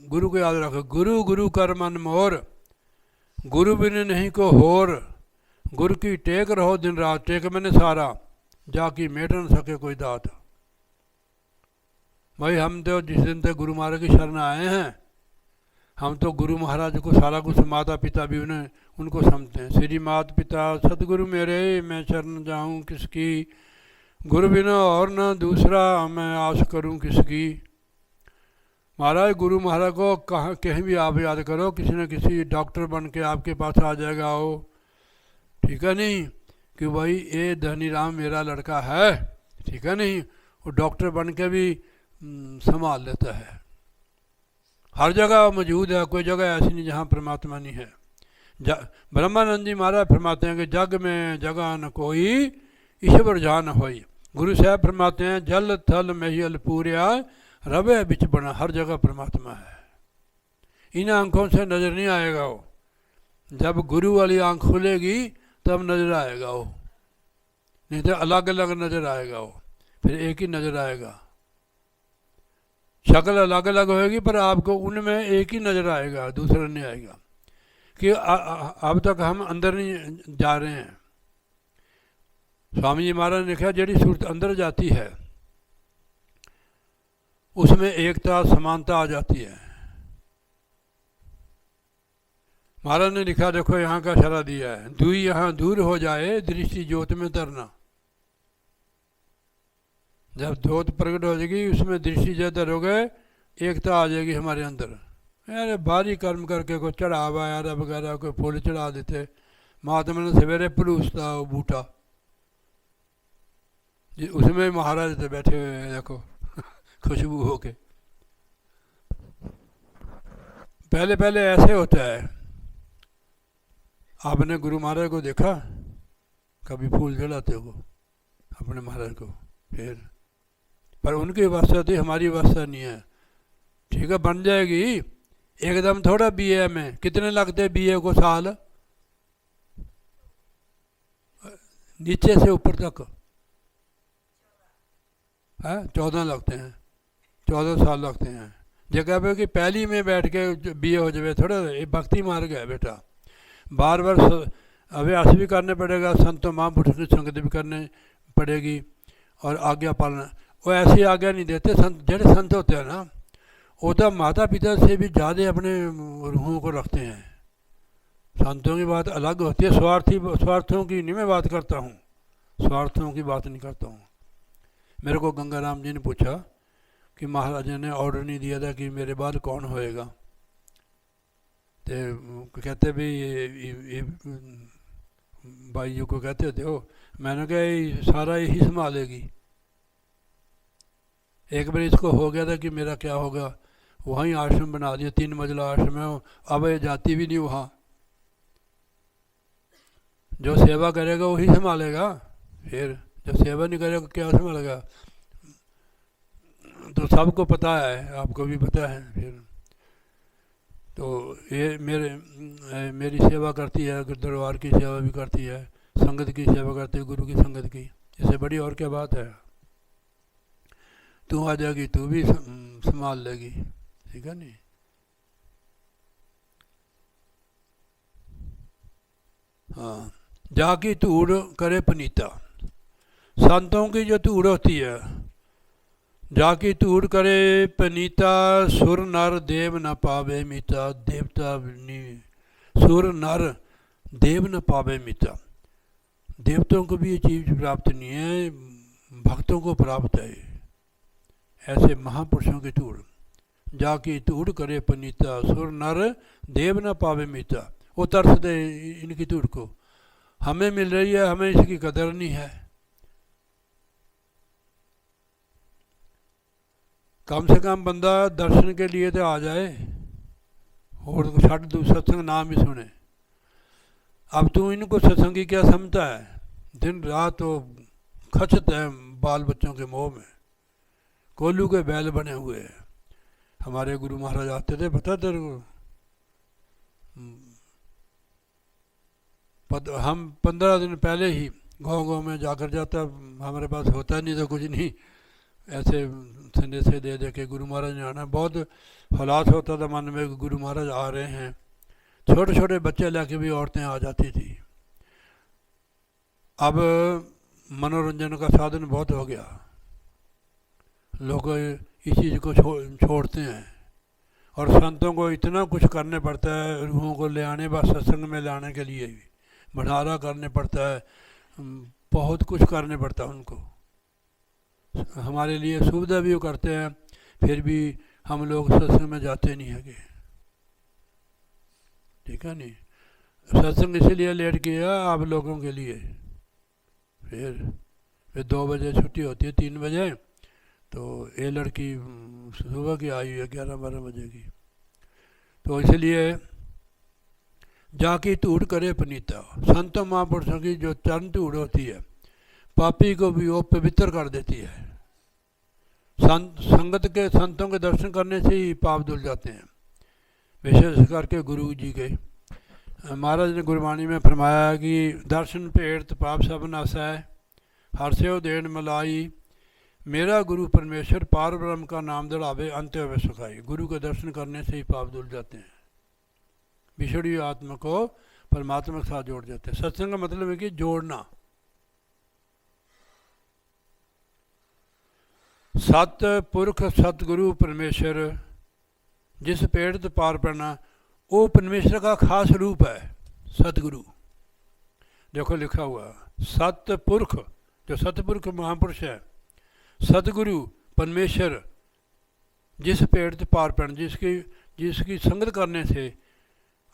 गुरु को याद रखो। गुरु गुरु कर मन मोर, गुरु बिन नहीं को होर। गुरु की टेक रहो दिन रात, टेक मैंने सारा, जाकी मेट न सके कोई दात। भाई हम तो जिस दिन तक गुरु महाराज की शरण आए हैं, हम तो गुरु महाराज को सारा कुछ, माता पिता भी उनको समझते हैं। श्री माता पिता सतगुरु मेरे, मैं शरण जाऊं किसकी, गुरु बिना और न दूसरा, मैं आस करूं किसकी। महाराज गुरु महाराज को कहीं भी आप याद करो, किसी न किसी डॉक्टर बन के आपके पास आ जाएगा वो, ठीक है नहीं, कि भाई ये धनीराम मेरा लड़का है, ठीक है नहीं, वो डॉक्टर बन के भी संभाल लेता है। हर जगह मौजूद है, कोई जगह ऐसी नहीं जहाँ परमात्मा नहीं है। ब्रह्मानंद जी महाराज फरमाते हैं कि जग में जगह न कोई, ईश्वर जान होई। गुरु साहब फरमाते हैं जल थल महियल पूर्या, रवे बिच बना। हर जगह परमात्मा है। इन आंखों से नज़र नहीं आएगा वो, जब गुरु वाली आंख खुलेगी तब नज़र आएगा वो, नहीं तो अलग अलग नज़र आएगा वो, फिर एक ही नज़र आएगा। शक्ल अलग अलग होएगी पर आपको उनमें एक ही नज़र आएगा, दूसरा नहीं आएगा। कि अब तक हम अंदर नहीं जा रहे हैं। स्वामी जी महाराज ने लिखा, जेड़ी सूरत अंदर जाती है उसमें एकता समानता आ जाती है। महाराज ने लिखा, देखो यहाँ का शरा दिया है, दुई यहाँ दूर हो जाए, दृष्टि ज्योत में तरना। जब ज्योत प्रकट हो जाएगी, उसमें दृष्टि ज्यादा हो गए, एकता आ जाएगी हमारे अंदर। अरे भारी कर्म करके कोई चढ़ावा यार वगैरह, कोई फूल चढ़ा देते। महात्मा ने सवेरे पलूसता वो बूटा, उसमें महाराज थे बैठे हुए हैं, देखो खुशबू होके। पहले पहले ऐसे होता है। आपने गुरु महाराज को देखा कभी फूल चढ़ाते हो अपने महाराज को, फिर पर उनकी अवस्था थी, हमारी अवस्था नहीं है। ठीक है, बन जाएगी एकदम थोड़ा। बीए में कितने लगते बीए को साल? नीचे से ऊपर तक है 14 लगते हैं, 14 साल लगते हैं। जगह पे कि पहली में बैठ के बीए हो जाए, थोड़ा भक्ति मार्ग है बेटा। बार बार अभ्यास भी करने पड़ेगा, संतों महापुरुष की संगत भी करनी पड़ेगी और आज्ञा पालना। वो ऐसी आज्ञा नहीं देते संत, जेडे संत होते हैं ना, वो तो माता पिता से भी ज़्यादा अपने रूहों को रखते हैं। संतों की बात अलग होती है, स्वार्थों की नहीं मैं बात करता हूँ, स्वार्थों की बात नहीं करता हूँ। मेरे को गंगाराम जी ने पूछा कि महाराज ने ऑर्डर नहीं दिया था कि मेरे बाद कौन होएगा, तो कहते भी ये भाइयों को कहते थे हो। मैंने कहा सारा यही संभालेगी। एक बार इसको हो गया था कि मेरा क्या होगा, वहीं आश्रम बना दिया, 3 मंजिला आश्रम है, अब ये जाती भी नहीं वहाँ। जो सेवा करेगा वही संभालेगा, फिर जो सेवा नहीं करेगा क्या संभालेगा। तो सबको पता है, आपको भी पता है। फिर तो ये मेरी सेवा करती है, दरबार की सेवा भी करती है, संगत की सेवा करती है, गुरु की संगत की, इससे बड़ी और क्या बात है। तू आ जाएगी, तू भी संभाल लेगी, ठीक है नहीं। हाँ, जाकी धूड़ करे पनीता, संतों की जो धूड़ होती है, जाकी धूड़ करे पनीता, सुर नर देव न पावे मीता, देवता सुर नर देव न पावे मीता, देवताओं को भी ये चीज़ प्राप्त नहीं है, भक्तों को प्राप्त है। ऐसे महापुरुषों की धूड़, जाकी धूड़ करे पनीता, सुर नर देव न पावे मीता, वो तरसते इनकी धूड़ को, हमें मिल रही है, हमें इसकी कदर नहीं है। कम से कम बंदा दर्शन के लिए तो आ जाए, और छठ दू सत्संग नाम ही सुने। अब तू इनको सत्संगी क्या समझता है, दिन रात वो खचत है बाल बच्चों के मोह में, कोल्लू के बैल बने हुए हैं। हमारे गुरु महाराज आते थे, पता तेरे को, हम 15 दिन पहले ही गांव में जाकर जाता, हमारे पास होता नहीं तो कुछ नहीं, ऐसे संदेशे दे दे के गुरु महाराज ने आना। बहुत हालात होता था मन में, गुरु महाराज आ रहे हैं। छोटे छोटे बच्चे लेके भी औरतें आ जाती थी। अब मनोरंजन का साधन बहुत हो गया, लोग इस चीज़ को छोड़ते हैं, और संतों को इतना कुछ करने पड़ता है, रूहों को ले आने, बस सत्संग में लाने के लिए भी भंडारा करने पड़ता है, बहुत कुछ करने पड़ता है उनको। हमारे लिए सुविधा भी वो करते हैं, फिर भी हम लोग सत्संग में जाते नहीं है, ठीक है नहीं। सत्संग इसीलिए लेट किया आप लोगों के लिए। फिर 2 बजे छुट्टी होती है, 3 बजे, तो ये लड़की सुबह की आई है 11-12 बजे की, तो इसलिए जाकी धूड़ करे पनीता, संतों महापुरुषों की जो चरण धूड़ होती है, पापी को भी वो पवित्र कर देती है। संगत के, संतों के दर्शन करने से ही पाप धुल जाते हैं, विशेष करके गुरु जी के। महाराज ने गुरबाणी में फरमाया कि दर्शन भेट पाप सब नासा है, हर्षो देन मलाई, मेरा गुरु परमेश्वर पार ब्रह्म का नाम दड़ावे, अंत्य वे सुखाई। गुरु के दर्शन करने से ही पाप धुल जाते हैं, बिछड़ी आत्मा को परमात्मा के साथ जोड़ जाते हैं। सत्संग का मतलब है कि जोड़ना। सत पुरख सतगुरु परमेश्वर जिस पेड़ ते पार पड़ना, वो परमेश्वर का खास रूप है सतगुरु। देखो लिखा हुआ सतपुरख, जो सतपुरख महापुरुष है, सतगुरु परमेश्वर जिस पेड़ ते पार पड़ना, जिसकी संगत करने से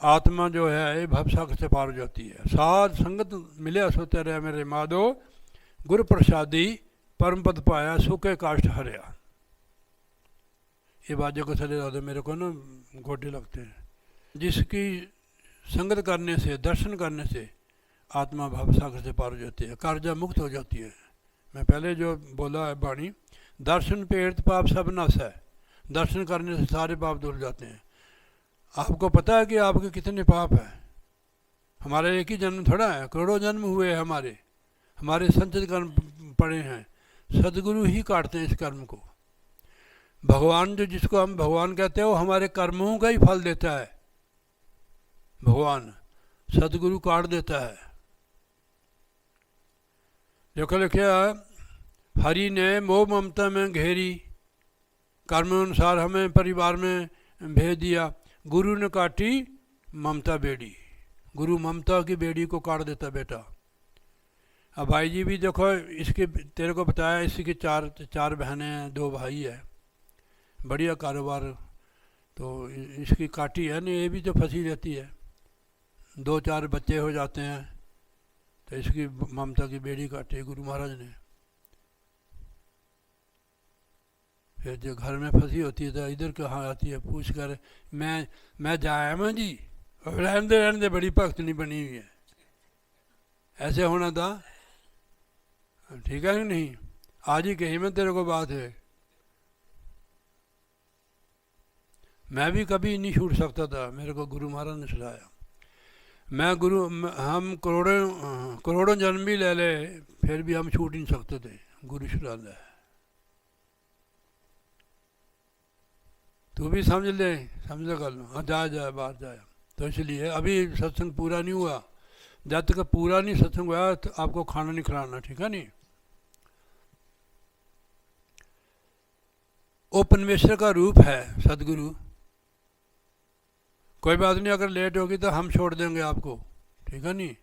आत्मा जो है भवसागर से पार हो जाती है। साध संगत मिले सोते रहे मेरे माधो, गुरु प्रसादी परम पद पाया, सूखे काष्ठ हरिया। ये बात को चले जाते मेरे को ना गोडे लगते हैं। जिसकी संगत करने से, दर्शन करने से आत्मा भवसागर से पार हो जाती है, कर्जा मुक्त हो जाती है। मैं पहले जो बोला है बाणी, दर्शन पेड़ पाप सब नस है, दर्शन करने से सारे पाप धुल जाते हैं। आपको पता है कि आपके कितने पाप हैं? हमारे एक ही जन्म थोड़ा है, करोड़ों जन्म हुए हैं हमारे संचित कर्म पड़े हैं। सदगुरु ही काटते हैं इस कर्म को। भगवान जो, जिसको हम भगवान कहते हैं, वो हमारे कर्मों का ही फल देता है। भगवान सदगुरु काट देता है। देखो लिखा, हरि ने मोह ममता में घेरी, कर्म अनुसार हमें परिवार में भेज दिया, गुरु ने काटी ममता बेड़ी। गुरु ममता की बेड़ी को काट देता बेटा। अब भाई जी भी देखो, इसके तेरे को बताया, इसकी चार बहनें हैं, 2 भाई है, बढ़िया कारोबार, तो इसकी काटी है नहीं, ये भी तो फंसी रहती है। 2-4 बच्चे हो जाते हैं, तो इसकी ममता की बेड़ी काटी गुरु महाराज ने। फिर जो घर में फंसी होती है तो इधर कहाँ आती है, पूछ कर मैं जाया मैं जी, रहने दे बड़ी भक्त नहीं बनी हुई है, ऐसे होना था। ठीक है कि नहीं? आज ही कही मैं तेरे को बात है। मैं भी कभी नहीं छूट सकता था, मेरे को गुरु महाराज ने सिखाया। मैं गुरु हम करोड़ों जन्म भी ले ले फिर भी हम छूट नहीं सकते थे, गुरु सिखाता है। तू भी समझ ले, समझ कर लो, हाँ जाए बाहर जाए। तो इसलिए अभी सत्संग पूरा नहीं हुआ, जब तक पूरा नहीं सत्संग हुआ तो आपको खाना नहीं खिलाना, ठीक है नहीं। वो परमेश्वर का रूप है सदगुरु। कोई बात नहीं, अगर लेट होगी तो हम छोड़ देंगे आपको, ठीक है नहीं।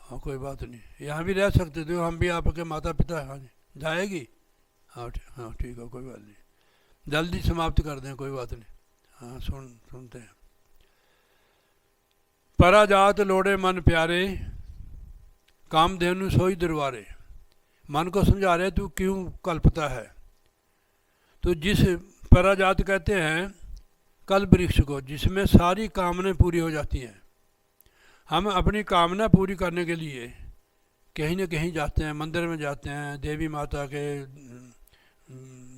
हाँ कोई बात नहीं, यहाँ भी रह सकते थे, हम भी आपके माता पिता हैं। हाँ जी जाएगी, हाँ ठीक है, कोई बात नहीं, जल्दी समाप्त कर दें, कोई बात नहीं। हाँ सुनते हैं। पराजात लोड़े मन प्यारे, कामधेनु सोई दरबारे। मन को समझा रहे तू क्यों कल्पता है। तो जिस पराजात कहते हैं कल वृक्ष को, जिसमें सारी कामनाएं पूरी हो जाती हैं। हम अपनी कामना पूरी करने के लिए कहीं न कहीं जाते हैं, मंदिर में जाते हैं, देवी माता के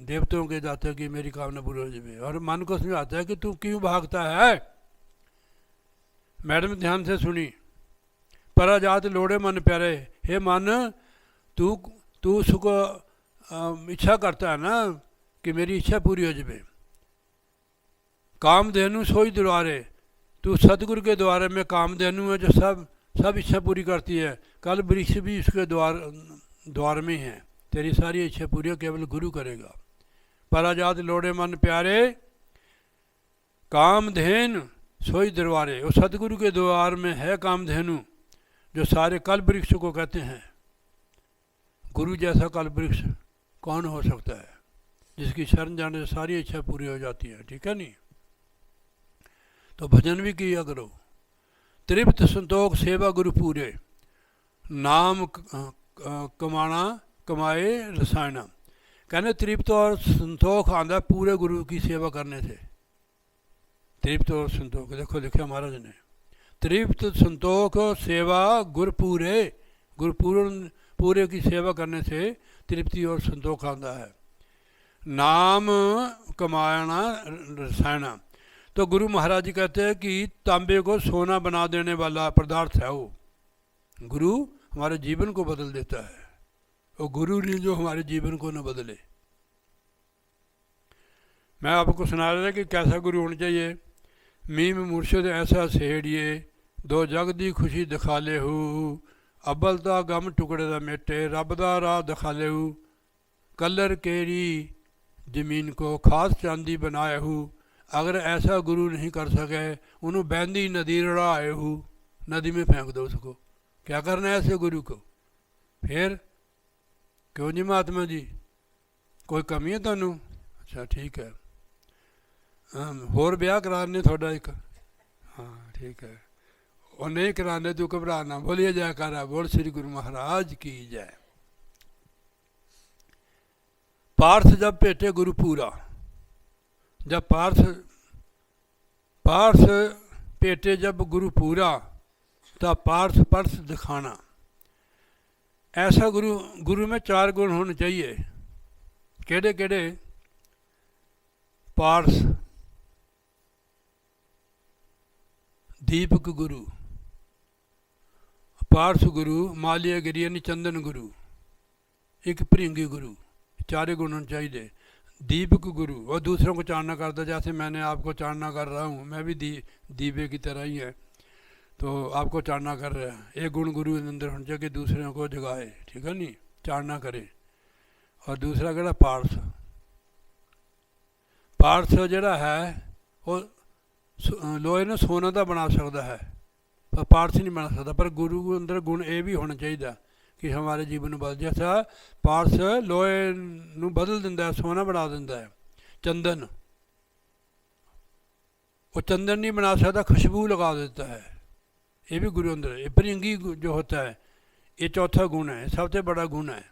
देवताओं के जाते हैं कि मेरी कामना पूरी हो जाए, और मन को समझाता है कि तू क्यों भागता है। मैडम ध्यान से सुनी, पराजात लोड़े मन प्यारे। हे मन, तू उसको इच्छा करता है ना कि मेरी इच्छा पूरी हो जाए। कामधेनु सोई द्वारे, तू सतगुरु के द्वारे में कामधेनु है जो सब इच्छा पूरी करती है। कल वृक्ष भी उसके द्वार में है, तेरी सारी इच्छा पूरी केवल गुरु करेगा। पराजात लोड़े मन प्यारे, कामधेनु सोई दरबारे। वो सतगुरु के द्वार में है कामधेनु, जो सारे कल वृक्ष को कहते हैं। गुरु जैसा कल वृक्ष कौन हो सकता है, जिसकी शरण जाने से सारी इच्छा पूरी हो जाती है, ठीक है नहीं। तो भजन भी किया करो। तृप्त संतोख सेवा गुरु पूरे, नाम कमाना कमाए रसायना। कहने तृप्त और संतोख आंदा पूरे गुरु की सेवा करने से। तृप्त और संतोख देखो लिखा महाराज ने, तृप्त संतोख सेवा गुरु पूरे की सेवा करने से तृप्ति और संतोख आंदा है। नाम कमाना रसायना। तो गुरु महाराज जी कहते हैं कि तांबे को सोना बना देने वाला पदार्थ है वो। गुरु हमारे जीवन को बदल देता है, वो गुरु नहीं जो हमारे जीवन को न बदले। मैं आपको सुना रहा था कि कैसा गुरु होना चाहिए। मीम मुर्शद ऐसा सेड़िए, दो जग दी खुशी दिखा ले हू, अब्बल दा गम टुकड़े दा मेटे, रब दा राह दिखा ले हू, कलर केरी जमीन को खास चांदी बनाए हू। अगर ऐसा गुरु नहीं कर सके, उन्होंने बैंदी नदी रड़ाए हू, नदी में फेंक दो उसको। क्या करना है ऐसे गुरु को। फिर क्यों जी महात्मा जी, कोई कमी है तुहानू? अच्छा ठीक है, होर ब्याह कराने थोड़ा एक, हाँ ठीक है, और नहीं कराने तू घबराना। बोलिए जयकारा, बोल श्री गुरु महाराज की जय। पार्थ जब भेटे गुरु पूरा, जब पार्थ पेटे जब गुरु पूरा, तब पार्थ पर्थ दिखाना। ऐसा गुरु में 4 गुण होने चाहिए। केड़े केड़े? पार्थ, दीपक गुरु, पार्थ गुरु, मालिया गिरी यानी चंदन गुरु, एक भृंगी गुरु। 4 गुण होने चाहिए। दीपक गुरु, और दूसरों को चानना करता, जैसे मैंने आपको चानना कर रहा हूँ, मैं भी दीपे की तरह ही है, तो आपको चानना कर रहा है। एक गुण गुरु के अंदर होना चाहिए कि दूसरों को जगाए, ठीक है नहीं, चानना करे। और दूसरा कहड़ा पार्थ जड़ा है वो लोहे ने सोना का बना सकता है, पर पार्थ नहीं बना सकता। पर गुरु के अंदर गुण ये भी होना चाहिए कि हमारे जीवन में बदल, जैसा पार्थ लोहे नू बदल दिंदा है, सोना बना दिंदा है। चंदन, वो चंदन नहीं बना सकता, खुशबू लगा देता है, ये भी गुरु अंदर है। भृंगी जो होता है, ये चौथा गुण है, सबसे बड़ा गुण है।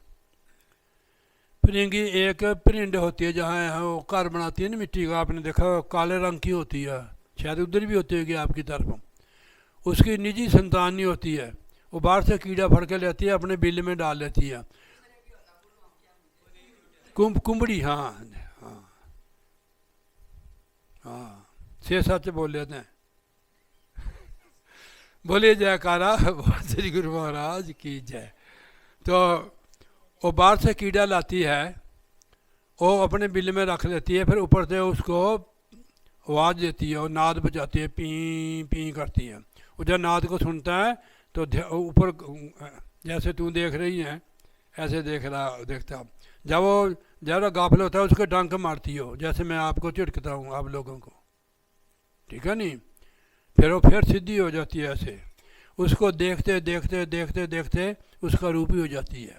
भृंगी एक भरिंड होती है, जहाँ वो घर बनाती है ना मिट्टी का, आपने देखा काले रंग की होती है, शायद उधर भी होती होगी आपकी तरफ। उसकी निजी संतान नहीं होती है, वो बाहर से कीड़ा फड़ के लेती है, अपने बिल में डाल लेती है। कुंबड़ी, हाँ हाँ हाँ, से सच बोल लेते हैं। बोलिए जयकारा श्री गुरु महाराज की जय। तो वो बाहर से कीड़ा लाती है, वो अपने बिल में रख लेती है, फिर ऊपर से उसको आवाज़ देती है और नाद बजाती है, पी पी करती है। वो जब नाद को सुनता है तो ऊपर जैसे तू देख रही है ऐसे देखता। जब वो ज़्यादा गाफिल होता है उसको डंक मारती हो, जैसे मैं आपको चिढ़कता हूँ आप लोगों को, ठीक है नहीं। फिर वो फिर सीधी हो जाती है ऐसे, उसको देखते देखते देखते देखते उसका रूप ही हो जाती है।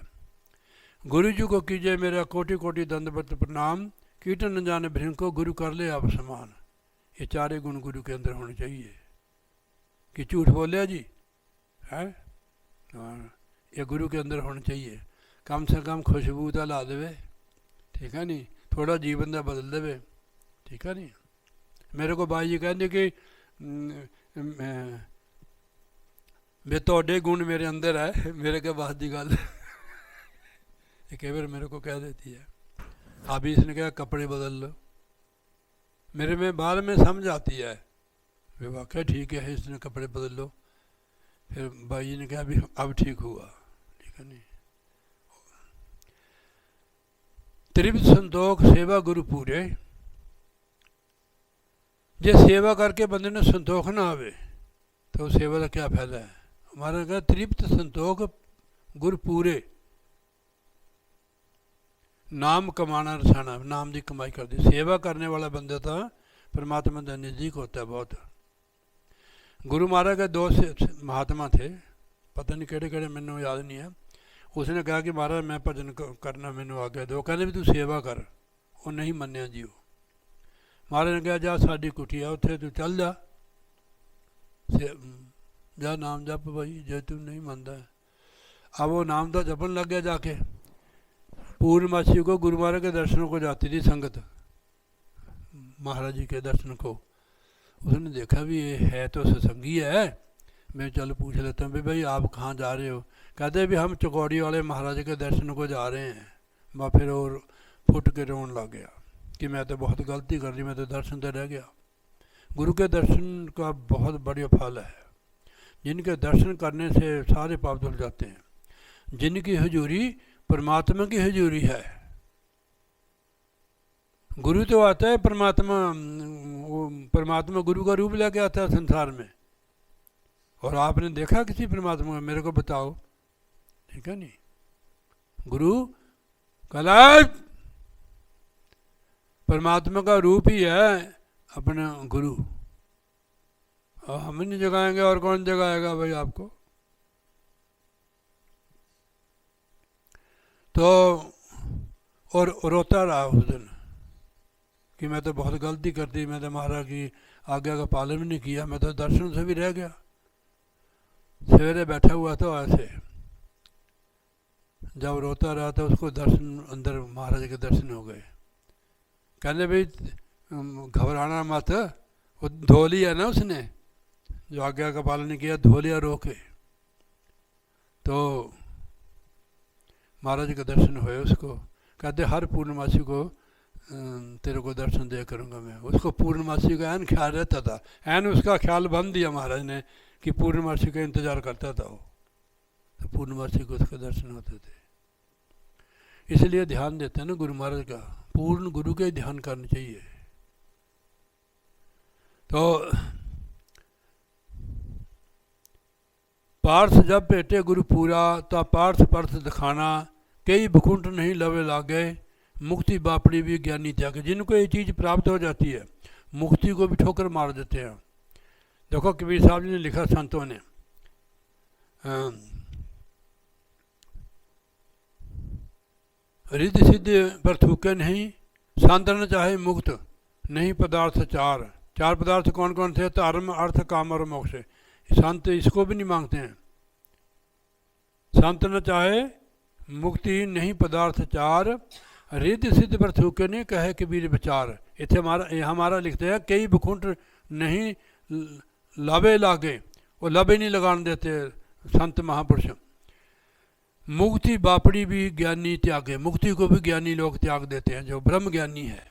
गुरु जी को कीजिए मेरा कोटि कोटि दंडवत प्रणाम, कीर्तन न जाने भृंग को गुरु कर ले आप समान। ये चारे गुण गुरु के अंदर होने चाहिए। कि झूठ बोले जी है, ये गुरु के अंदर होना चाहिए। कम से कम खुशबू तो ला देवे, ठीक है नहीं, थोड़ा जीवन का बदल देवे, ठीक है नहीं। मेरे को बाई जी कहते कि वे तोड़े गुण मेरे अंदर है, मेरे के बाद की गल कई बार मेरे को कह देती है। अभी इसने कहा कपड़े बदल लो, मेरे में बाद में समझ आती है वे वाकई ठीक है, इसने कपड़े बदल लो। फिर भाई जी ने कहा अभी अब ठीक हुआ, ठीक है नहीं। त्रिविध संतोख सेवा गुरु पूरे, जे सेवा करके बंदे ने संतोख ना आवे तो सेवा का क्या फायदा है। हमारा कहा त्रिविध संतोख गुरु पूरे, नाम कमाना रसाना, नाम की कमाई कर दी। सेवा करने वाला बंदा तो परमात्मा का नज़दीक होता है बहुत। गुरु महाराज के दो महात्मा थे, पता नहीं केड़े केड़े, मैंने याद नहीं है। उसने कहा कि महाराज मैं भजन करना मैंने आज्ञा दो, कहने भी तू सेवा कर, वो नहीं मन्या जी। महाराज ने कहा जा साड़ी कुटिया उत्थे तू चल जा, जा नाम जप भाई, जे तू नहीं मानता। अब वो नाम तो जपन लग गया जाके। पूर्णमासी को गुरु महाराज के दर्शनों को जाती थी संगत, महाराज जी के दर्शन को। उसने देखा भी ये है तो सत्संगी है, मैं चल पूछ लेता हूँ भाई आप कहाँ जा रहे हो। कहते भी हम चकौड़ी वाले महाराज के दर्शन को जा रहे हैं। मैं फिर और फुट के रोन लग गया कि मैं तो बहुत गलती कर दी, मैं तो दर्शन तो रह गया। गुरु के दर्शन का बहुत बढ़िया फल है, जिनके दर्शन करने से सारे पाप धुल जाते हैं, जिनकी हजूरी परमात्मा की हजूरी है। गुरु तो आता है परमात्मा, वो परमात्मा गुरु का रूप लेके आता है संसार में। और आपने देखा किसी परमात्मा को, मेरे को बताओ, ठीक है नहीं। गुरु कला परमात्मा का रूप ही है अपना गुरु। और हम नहीं जगाएंगे और कौन जगाएगा भाई आपको। तो और रोता रहा उस दिन कि मैं तो बहुत गलती कर दी, मैं तो महाराज की आज्ञा का पालन भी नहीं किया, मैं तो दर्शन से भी रह गया। सवेरे बैठा हुआ तो ऐसे, जब रोता रहा तो उसको दर्शन, अंदर महाराज के दर्शन हो गए। कहने भाई घबराना मत, वो धो लिया ना उसने, जो आज्ञा का पालन नहीं किया धो लिया रो के। तो महाराज के दर्शन हुए उसको। कहते हर पूर्णमासी को तेरे को दर्शन दे करूँगा मैं। उसको पूर्णमासी का एन ख्याल रहता था, एन उसका ख्याल बंद दिया महाराज ने कि पूर्णमासी का इंतज़ार करता था वो, तो पूर्णमासी को उसके दर्शन होते थे। इसलिए ध्यान देते हैं ना गुरु महाराज का, पूर्ण गुरु के ध्यान करना चाहिए। तो पार्थ जब पेटे गुरु पूरा, ता पार्थ पर्थ दिखाना, कई बखुंट नहीं लवे लागे, मुक्ति बापड़ी भी ज्ञानी त्याग। जिनको ये चीज़ प्राप्त हो जाती है मुक्ति को भी ठोकर मार देते हैं। देखो कबीर साहब जी ने लिखा संतों ने, रिद्धि सिद्धि पर थूके नहीं, सांदन चाहे मुक्त नहीं पदार्थ चार। चार पदार्थ कौन कौन थे? धर्म अर्थ काम और मोक्ष। संत इसको भी नहीं मांगते हैं। संत न चाहे मुक्ति नहीं पदार्थ चार, रिद्धि सिद्धि पर थूके नहीं कहे कबीर विचार। इतने हमारा लिखते हैं कई बखुंट नहीं लावे लागे, वो लाभे नहीं लगाने देते संत महापुरुष। मुक्ति बापड़ी भी ज्ञानी त्यागे, मुक्ति को भी ज्ञानी लोग त्याग देते हैं जो ब्रह्म ज्ञानी है।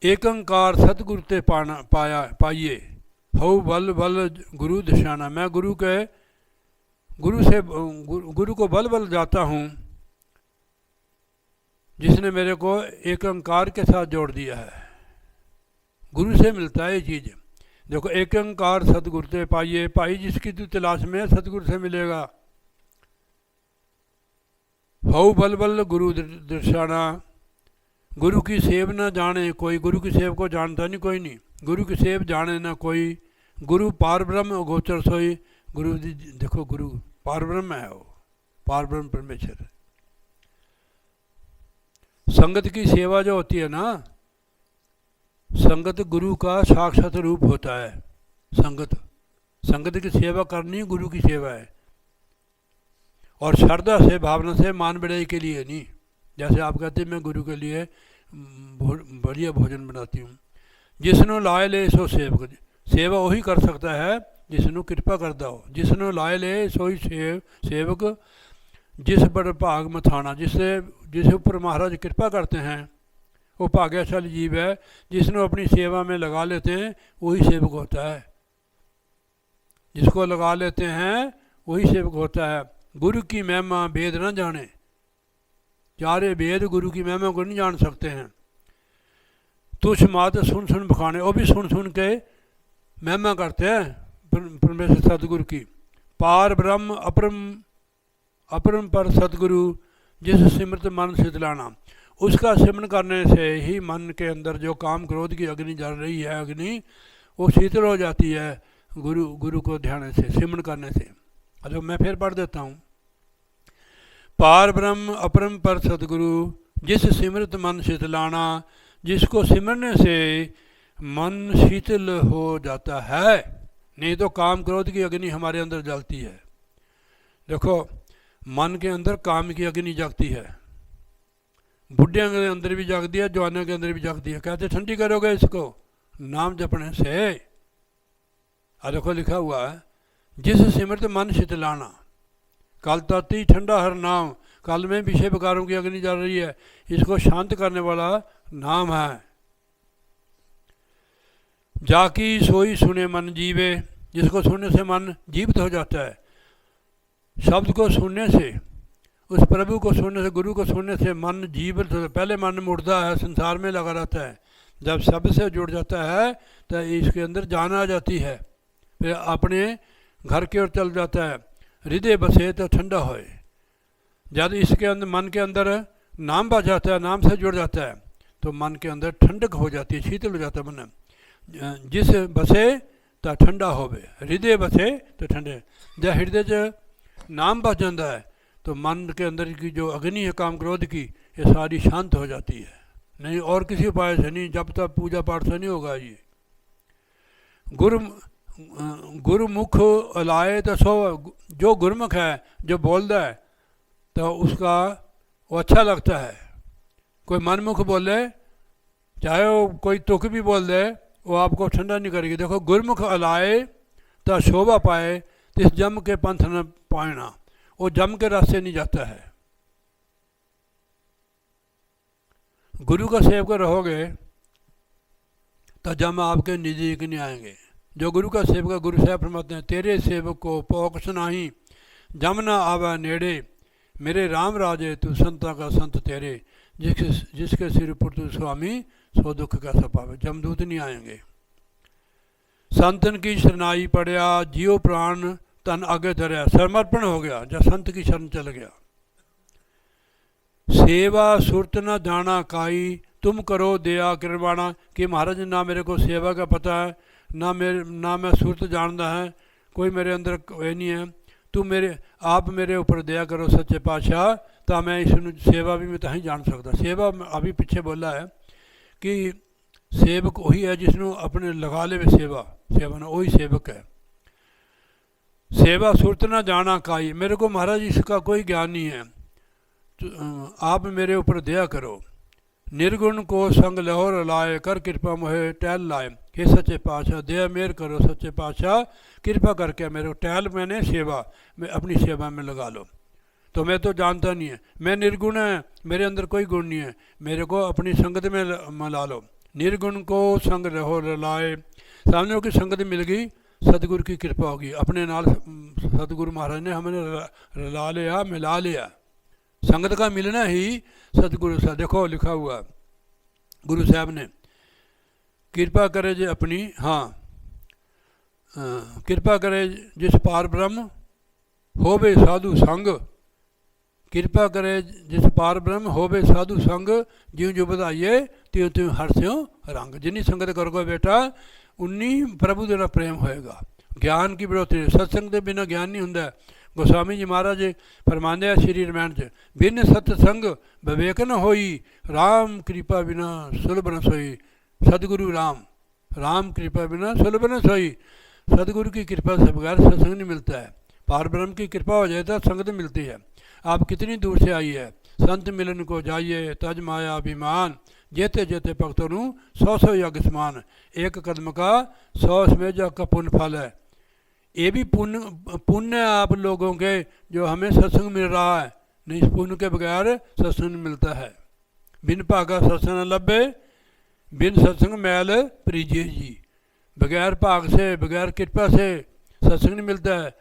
एकंकार सतगुरु ते पाना पाया पाइए, हऊ बल बल गुरु दिशाना। मैं गुरु से गुरु को बल बल जाता हूँ, जिसने मेरे को एकंकार के साथ जोड़ दिया है। गुरु से मिलता है ये चीज़। देखो, एकंकार सतगुरु ते पाइए, पाई जिसकी तू तलाश में सतगुरु से मिलेगा। हऊ बल बल गुरु दर्शाना, गुरु की सेव न जाने कोई, गुरु की सेव को जानता नहीं कोई नहीं, गुरु की सेव जाने ना कोई, गुरु पार ब्रह्म गोचर सोई। गुरु देखो, गुरु पार ब्रह्म है, वो पार ब्रह्म परमेश्वर। संगत की सेवा जो होती है ना, संगत गुरु का साक्षात रूप होता है। संगत की सेवा करनी गुरु की सेवा है, और श्रद्धा से भावना से, मान बढ़ाई के लिए नहीं। जैसे आप कहते हैं मैं गुरु के लिए बढ़िया भोजन बनाती हूँ। जिसनो लाए ले सो सेवक, सेवा वही कर सकता है जिसनो कृपा करता हो। जिसनो लाए ले सोई सेवक, जिस बड़ भाग मथाना, जिस ऊपर महाराज कृपा करते हैं वो भाग्यशाली जीव है। जिसने अपनी सेवा में लगा लेते हैं वही सेवक होता है। जिसको लगा लेते हैं वही सेवक होता है। गुरु की महिमा भेद न जाने, चारे भेद गुरु की महिमा को नहीं जान सकते हैं। तुझ मात सुन सुन बखाने, वो भी सुन सुन के महिमा करते हैं परमेश्वर सतगुरु की। पार ब्रह्म अपरम पर सतगुरु, जिस सिमरत मन शीतलाना, उसका सिमरन करने से ही मन के अंदर जो काम क्रोध की अग्नि जल रही है, अग्नि वो शीतल हो जाती है गुरु को ध्यान से, सिमरन करने से। अच्छा, मैं फिर पढ़ देता हूँ। पार ब्रह्म अपरम पर सतगुरु, जिस सिमरत मन शीतलाना, जिसको सिमरने से मन शीतल हो जाता है। नहीं तो काम क्रोध की अग्नि हमारे अंदर जलती है। देखो, मन के अंदर काम की अग्नि जगती है, बुढ़िया के अंदर भी जगती है, जवानों के अंदर भी जगती है। कहते ठंडी करोगे इसको नाम जपने से। देखो लिखा हुआ है, जिस सिमरत मन शीतलाना, काल ताती ठंडा हर नाम। काल में विषय विकारों की अग्नि जल रही है, इसको शांत करने वाला नाम है। जाकी सोई सुने मन जीवे, जिसको सुनने से मन जीवित हो जाता है। शब्द को सुनने से, उस प्रभु को सुनने से, गुरु को सुनने से मन जीवित होता है। पहले मन मुर्दा है, संसार में लगा रहता है। जब शब्द से जुड़ जाता है तो इसके अंदर जान आ जाती है, फिर अपने घर की ओर चल जाता है। हृदय बसे तो ठंडा होए, जब इसके अंदर मन के अंदर नाम बच जाता है, नाम से जुड़ जाता है, तो मन के अंदर ठंडक हो जाती है, शीतल हो जाता है मन। जिस बसे तो ठंडा होवे, हृदय बसे तो ठंडे। जब हृदय च नाम बच जाता है तो मन के अंदर की जो अग्नि है काम क्रोध की, ये सारी शांत हो जाती है। नहीं और किसी उपाय से नहीं, जब तक पूजा पाठ से नहीं होगा ये। गुरुमुख अलाए तो सो, जो गुरुमुख है, जो बोलता है तो उसका वो अच्छा लगता है। कोई मनमुख बोले, चाहे वो कोई तुक भी बोल दे, वो आपको ठंडा नहीं करेगी। देखो, गुरुमुख अलाए तो शोभा पाए, तो इस जम के पंथ न पाना, वो जम के रास्ते नहीं जाता है। गुरु का सेवक रहोगे तो जम आपके नज़दीक नहीं आएंगे। जो गुरु का सेवक, गुरु साहब फरमाते हैं, तेरे सेवक को पोकस नाही, जम ना आवा नेड़े, मेरे राम राजे तू संता का संत तेरे, जिसके सिर पर तू स्वामी सो दुख कैसा पावे। जमदूत नहीं आएंगे। संतन की शरणाई पड़िया, जियो प्राण तन आगे धरया, समर्पण हो गया जब संत की शरण चल गया। सेवा सुरत न जाना काई, तुम करो दया कृपाणा। कि महाराज ना मेरे को सेवा का पता है, ना मैं सुरत जानता है, कोई मेरे अंदर कोई नहीं है। आप मेरे ऊपर दया करो सच्चे पातशाह, तो मैं इस सेवा भी मैं तहीं जान सकता। सेवा अभी पीछे बोला है कि सेवक वही है जिसने अपने लगा ले सेवा न वही सेवक है। सेवा सुरत न जाना काई, मेरे को महाराज इसका कोई ज्ञान नहीं है, तो आप मेरे ऊपर दया करो। निर्गुण को संग लहोर लाए, कर कृपा मोहे टहल लाए। हे सच्चे पातशाह दया मेहर करो, सच्चे पातशाह कृपा करके मेरे को टहल, मैंने सेवा मैं अपनी सेवा में लगा लो। तो मैं तो जानता नहीं है, मैं निर्गुण है, मेरे अंदर कोई गुण नहीं है, मेरे को अपनी संगत में मिला लो। निर्गुण को संग रहो रलाए। सामने की संगत मिल गई, सतगुरु की कृपा होगी, अपने नाल सतगुरु महाराज ने हमने रला लिया, मिला लिया। संगत का मिलना ही सतगुरु सा। देखो लिखा हुआ गुरु साहब ने, कृपा करे जे अपनी, हाँ कृपा करे जिस पार ब्रह्म होवे साधु संग, कृपा करे जिस पार ब्रह्म होवे साधु संग, ज्यों जो बधाइए त्यों त्यों हर्ष्यों रंग। जिन्नी संगत करोगे बेटा उन्नी प्रभु तेरा प्रेम होएगा। ज्ञान की बढ़ोतरी, सत्संग के बिना ज्ञान नहीं होंगे। गोस्वामी जी महाराज फरमाते हैं श्री रामायण च, बिन सत्संग विवेक न होई, राम कृपा बिना सुलभ न सोई। सदगुरु राम, राम कृपा बिना सुलभ न सोई। सदगुरु की कृपा से बगैर सत्संग नहीं मिलता है। पार ब्रह्म की कृपा हो जाए तो संगत मिलती है। आप कितनी दूर से आई है, संत मिलन को जाइए तज माया अभिमान, जेते जेते भक्तों नू 100 यज्ञ समान। एक कदम का 100 समेजा का पुण्य फल है। ये भी पुण्य आप लोगों के जो हमें सत्संग मिल रहा है, नहीं इस पुण्य के बगैर सत्संग मिलता है। बिन भागा सत्संग लभे, बिन सत्संग मैल प्रीजिए जी। बगैर भाग से, बगैर कृपा से सत्संग नहीं मिलता है।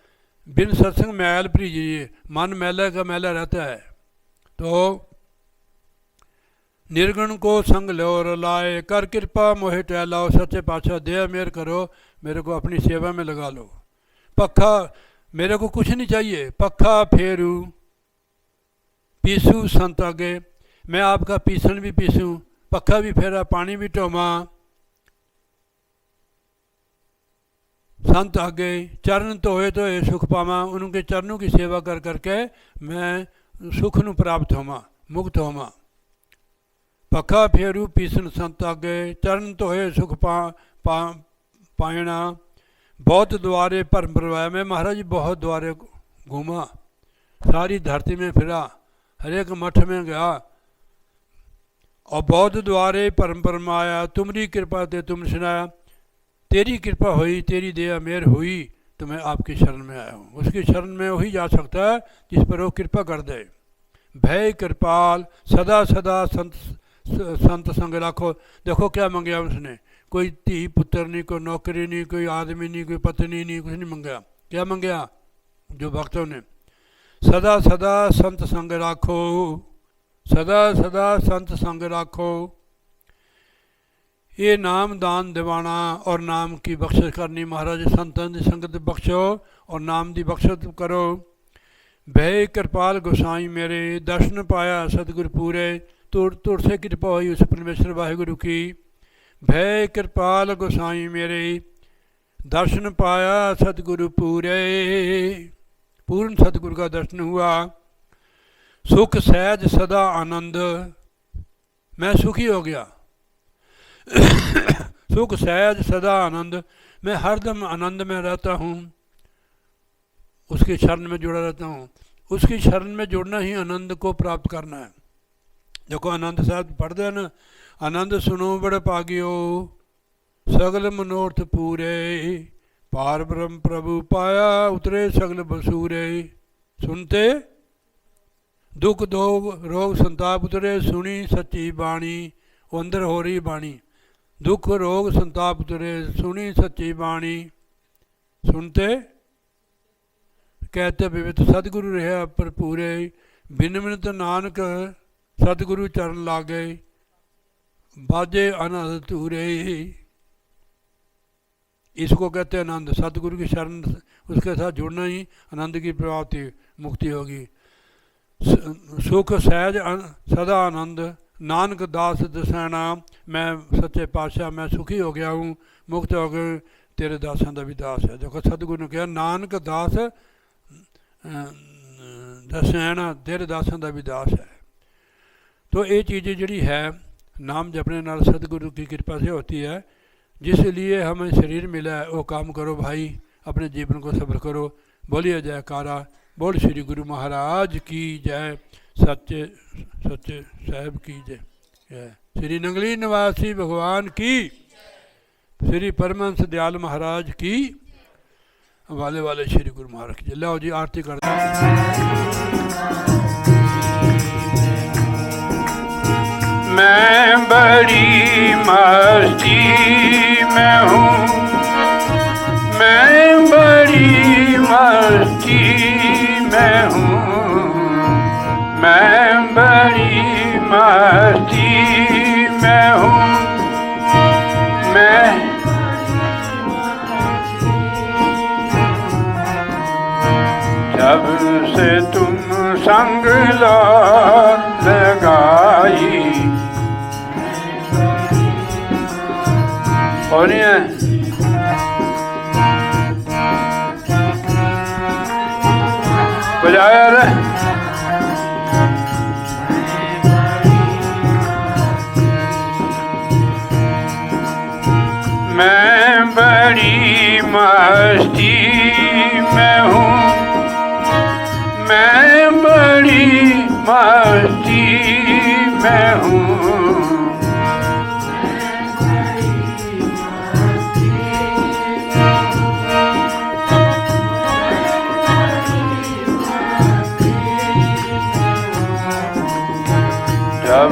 बिन सत्संग मैल प्रीजिए, मन मैला का मैला रहता है। तो निर्गुण को संग लो रलाए, कर कृपा मोहे टहलाओ। सच्चे पातशाह दया मेहर करो, मेरे को अपनी सेवा में लगा लो। पक्का मेरे को कुछ नहीं चाहिए, पक्का फेरू पीसू संत आगे, मैं आपका पीसन भी पीसूँ, पक्का भी फेरा, पानी भी टोमा संत आगे। चरण धोए तो सुख पावा, उनके चरणों की सेवा कर करके मैं सुख न प्राप्त होवा, मुक्त होवा। पक्का फेरू पीसन संत आगे, चरण धोए सुख पायना। बहुत द्वारे भरम परवाया, मैं महाराज जी बहुत द्वारे घूमा, सारी धरती में फिरा, हर एक मठ में गया और बहुत द्वारे भरम परमाया। तुमरी कृपा ते तुम सुनाया, तेरी कृपा हुई, तेरी दया मेहर हुई तो मैं आपकी शरण में आया हूँ। उसकी शरण में वही जा सकता है जिस पर वो कृपा कर दे। भय कृपाल सदा सदा संत संग रखो। देखो क्या मंगया उसने, कोई धी पुत्र नहीं, कोई नौकरी नहीं, कोई आदमी नहीं, कोई पत्नी नहीं, कुछ नहीं मंगया। क्या मंगया जो भक्तों ने, सदा सदा संत संग राखो, सदा सदा संत संग राखो। ये नाम दान दिवाना और नाम की बख्शिश करनी। महाराज संतन की संगत बख्शो और नाम की बख्शिश करो। भय कृपाल गोसाई मेरे, दर्शन पाया सतगुरु पूरे। तुर से कृपा हुई उस परमेश्वर वाहिगुरु की। भय कृपाल गोसाई मेरे, दर्शन पाया सतगुरु पूरे। पूर्ण सतगुरु का दर्शन हुआ। सुख सहज सदा आनंद, मैं सुखी हो गया। सुख सहज सदा आनंद, मैं हरदम आनंद में रहता हूँ, उसकी शरण में जुड़ा रहता हूँ। उसकी शरण में जुड़ना ही आनंद को प्राप्त करना है। देखो आनंद साहब पढ़ते हैं ना, आनंद सुनो बड़ पागियो, सगल मनोरथ पूरे। पार ब्रह्म प्रभु पाया, उतरे सगल बसूरे। सुनते दुख दोग रोग संताप उतरे, सुनी सच्ची बाणी। वो अंदर हो रही बाणी, दुख रोग संताप उतरे, सुनी सच्ची बाणी। सुनते कहते विविध सतगुरु रहे पर पूरे। बिन बिनत नानक सतगुरु चरण लागे, बाजे आनंद तूरे। इसको कहते हैं आनंद। सतगुरु की शरण, उसके साथ जुड़ना ही आनंद की प्राप्ति, मुक्ति होगी। सुख सहज सदा आनंद, नानक दास दसैना। मैं सच्चे पातशाह मैं सुखी हो गया हूँ, मुक्त हो गए, तेरे दासां का भी दास है। देखो सतगुरु ने कहा नानक दास दसैना, तेरे दासां का भी दास है। तो ये चीज़ें जड़ी है नाम जपने नाल सतगुरु की कृपा से होती है। जिस लिए हमें शरीर मिला है वो काम करो भाई, अपने जीवन को सफल करो। बोलिए जयकारा, बोल श्री गुरु महाराज की जय, सच्चे सच्चे साहब की जय। श्री नंगली निवासी भगवान की, श्री परमहंस दयाल महाराज की, वाले वाले श्री गुरु महाराज की जय। लो जी आरती करते हैं। मैं बड़ी मस्ती में हूँ, मैं बड़ी मस्ती में हूँ, मैं बड़ी मस्ती में हूँ, मैं जब से तुम संग लगाई और ये बजाया रे मैं बड़ी मस्ती में हूँ, मैं बड़ी मस्ती में हूँ, जब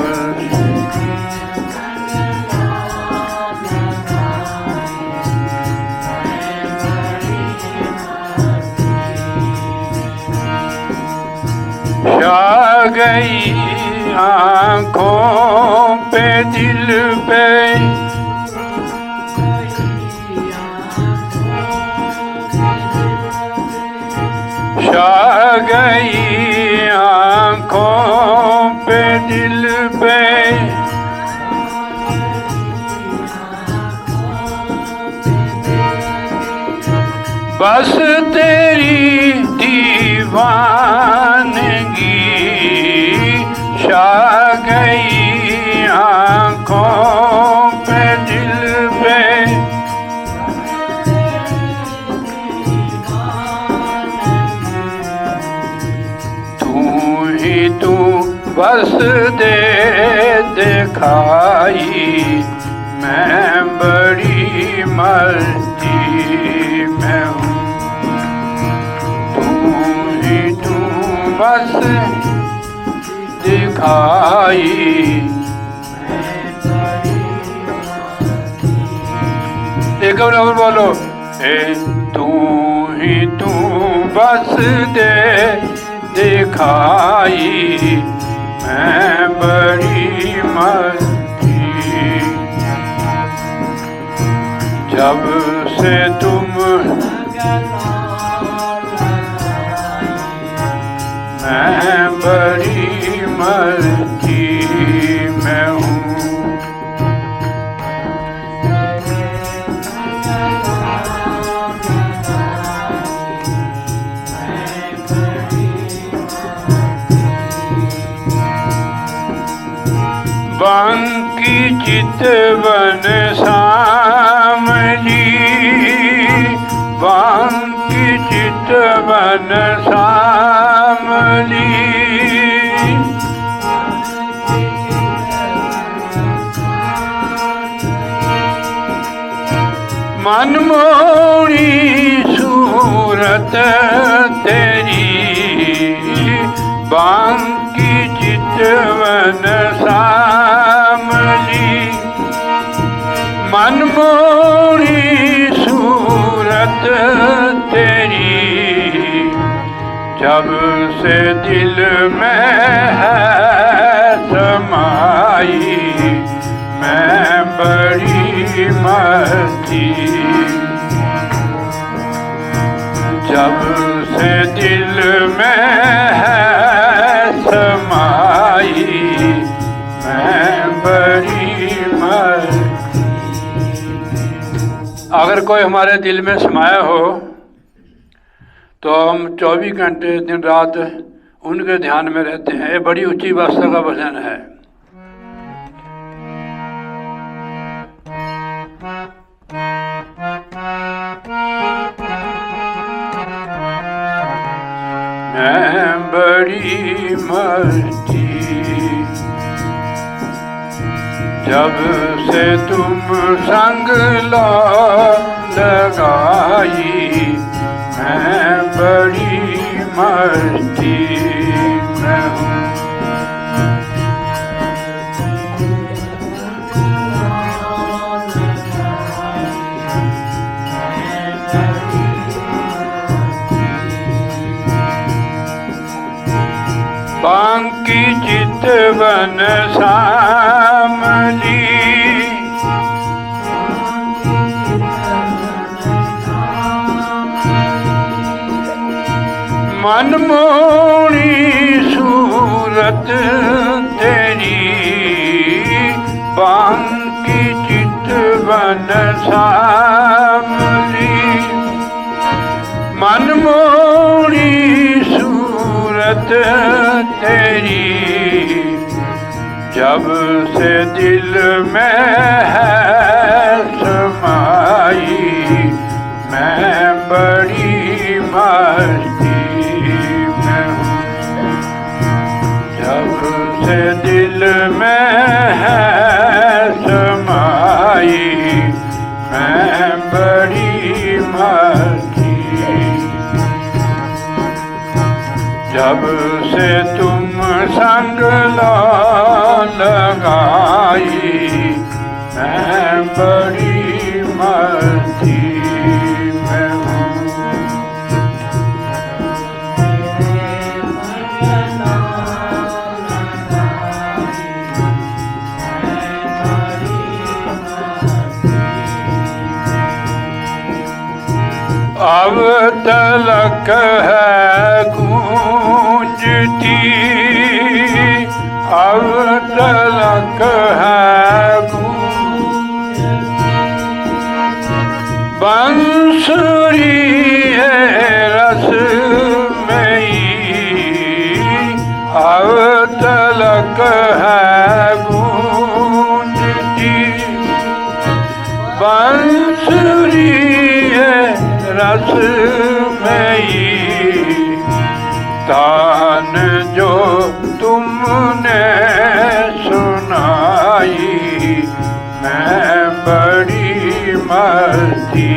छा गई आँखों पे दिल पे, छा गई आँखों पे दिल पे, बस तेरी दीवानगी छा गई आँखों पे दिल पे, तू ही तू बस दे दिखाई, मैं बड़ी मस्ती में हूँ, तू बस दिखाई, एक और बोलो तू बस दे दिखाई, मैं बड़ी मस्ती, जब से तुम मैं बड़ी मस्ती में हूँ, बांकी चितवन सामली, बांकी चितवन सामली, मनमोहनी सूरत तेरी, बांकी चितवन सामली, मनमोहनी सूरत तेरी, जब से दिल में है समाई, मैं बड़ी मस्ती, जब से दिल में है समाई, मैं बड़ी मस्ती। अगर कोई हमारे दिल में समाया हो तो हम 24 घंटे दिन रात उनके ध्यान में रहते हैं। ये बड़ी ऊंची वास्तव का भजन है। मैं बड़ी मस्ती, जब से तुम संग लगाई, मैं बड़ी मस्ती में हूँ। चितवन सामली मनमोहनी सूरत तेरी बांकी चितवन सामली मनमोहनी सूरत तेरी जब से दिल में है समाई मैं बड़ी मस्ती में हूँ जब से दिल में है समाई मैं बड़ी मस्ती जब से तुम संग लगाई मैं बड़ी मस्ती में हूँ अब तलक है गूंजती अब तलक है बंसुरी है रस में अब तलक है गूंजती बंसुरी है रस में तान जो तुमने सुनाई मैं बड़ी मस्ती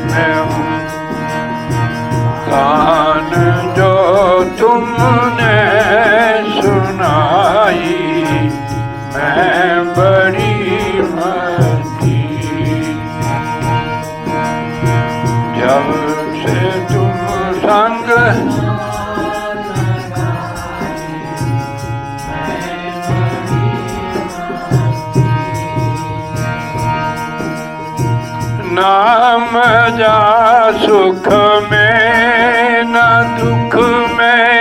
में हूँ तान जो तुमने सुनाई मैं बड़ी मस्ती जब से तुम संग नाम जा सुख में न दुख में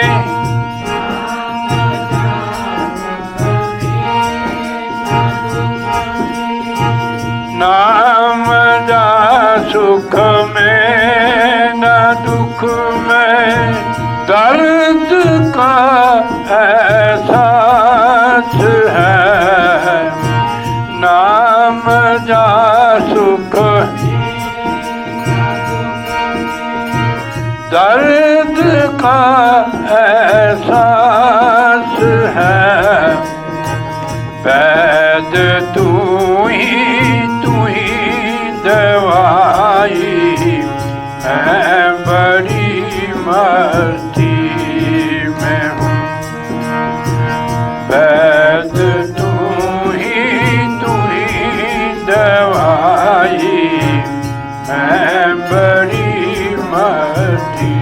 नाम जा सुख में न दुख में दर्द का एहसास है नाम जा सुख दर्द का एहसास है वैद तू ही दवाई मैं बड़ी मस्ती में हूँ वैद तू ही दवाई मैं बड़ी मस्ती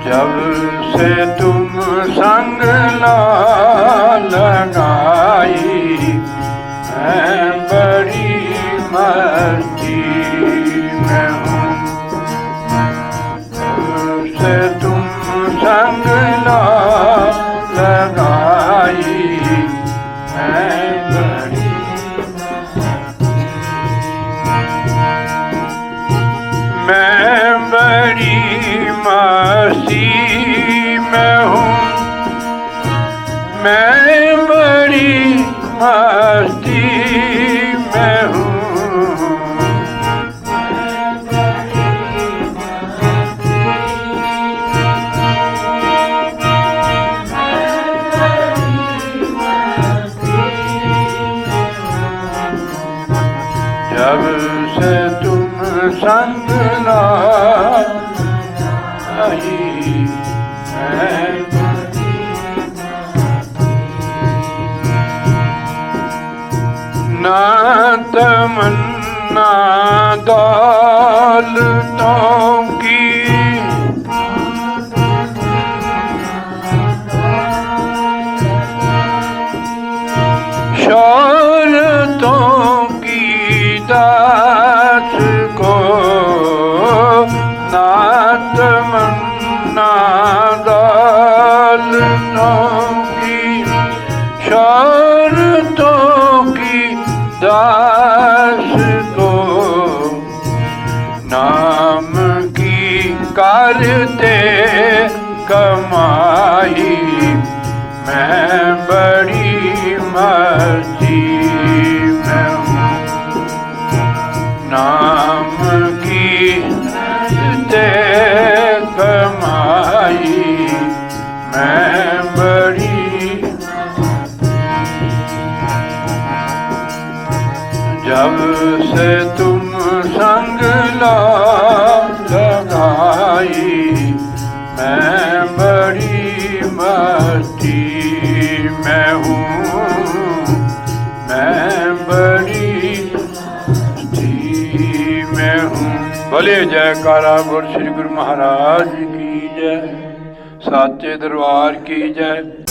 जब से तुम संग लगाई मैं बड़ी मस्ती में हूँ जब से तुम संग लगाई मैं बड़ी मैं बड़ी मस्ती में हूँ मैं बड़ी मस्ती में हूँ जब से तुम संग लाई मैं कमाई मैं बड़ी मस्ती में हूँ। नाम की ते कमाई मैं बड़ी जब से तुम संग लगाई मैं बड़ी मस्ती में हूँ। मैं बड़ी मस्ती में हूँ। बोले जयकारा बोल श्री गुरु महाराज की जय, साचे दरबार की जय।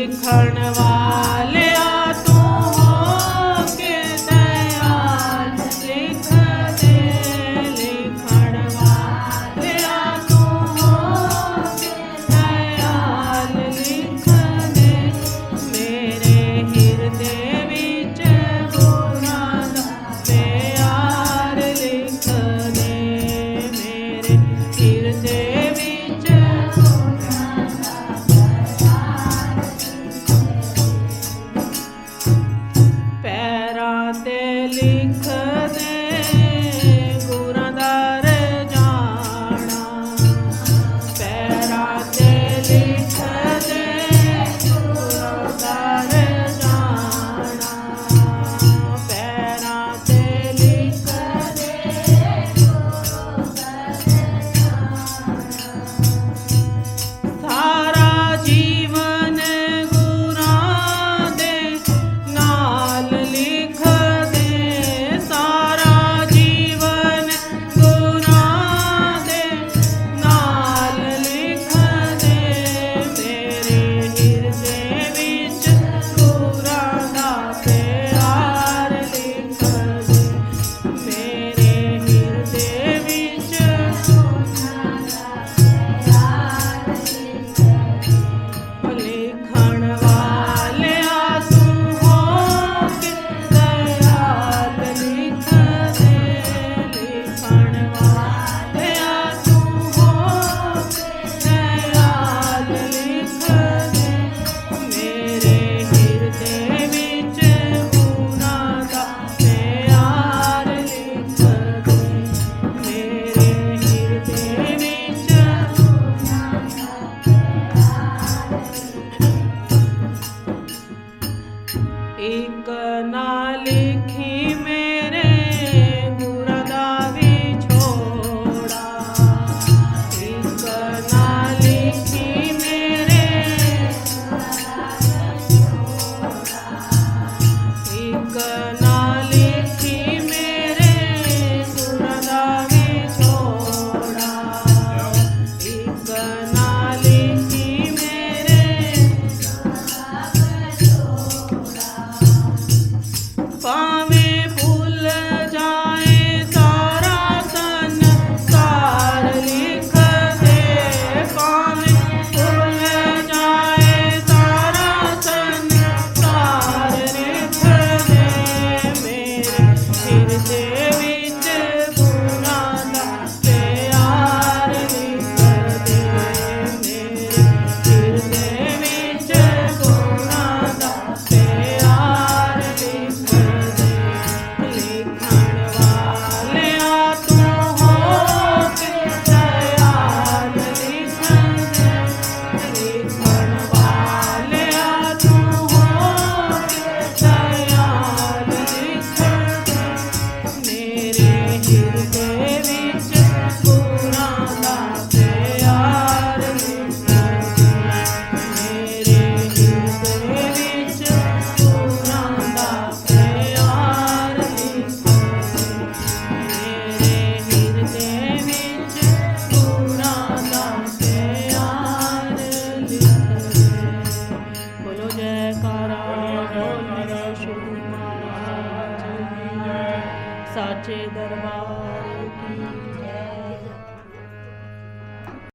लिखण वालिया तू हो के दयाल लिख दे, लिखण वालिया तू हो के दयाल लिख दे, मेरे हिरदे विच गुनां दा प्यार लिख दे, मेरे हिरदे विच पैरां ते लिख दे गुनां दा रजाना, पैरां ते लिख दे गुनां दा रजाना, पैरां ते लिख दे सारा जीवन गुनां दे नाल लिख दे, सारा जीवन गुनां दे नाल लिख दे, मेरे हिरदे विच गुनां दा प्यार लिख दे, मेरे हिरदे विच लिखण वालिया तू हो के दयाल लिख दे, लिखण वालिया तू हो के दयाल लिख दे, मेरे हिरदे विच गुनां दा प्यार लिख दे, मेरे हिरदे विच एक ना लिखी मेरे गुनां दा विछोड़ा, एक ना लिखी मेरे एक ना लिखी मेरे गुनां दा विछोड़ा, एक ना लिखी मेरे पावें भूल जाए सारा संसार लिख दे, पावें भूल जाए सारा संसार लिख दे, मेरे हिरदे विच गुनां दा प्यार लिख दे, मेरे हिरदे विच गुनां दा प्यार लिख दे, लिखण वालिया तू हो के दयाल लिख दे, लिखण वालिया तू हो के दयाल लिख दे, मेरे हिरदे विच गुनां दा प्यार लिख दे, मेरे हिरदे विच गुनां दा प्यार लिख दे, मेरे हिरदे विच गुनां दा प्यार लिख दे। बोलो जयकारा बोलो शुभ महाराज की जय, साचे दरबार की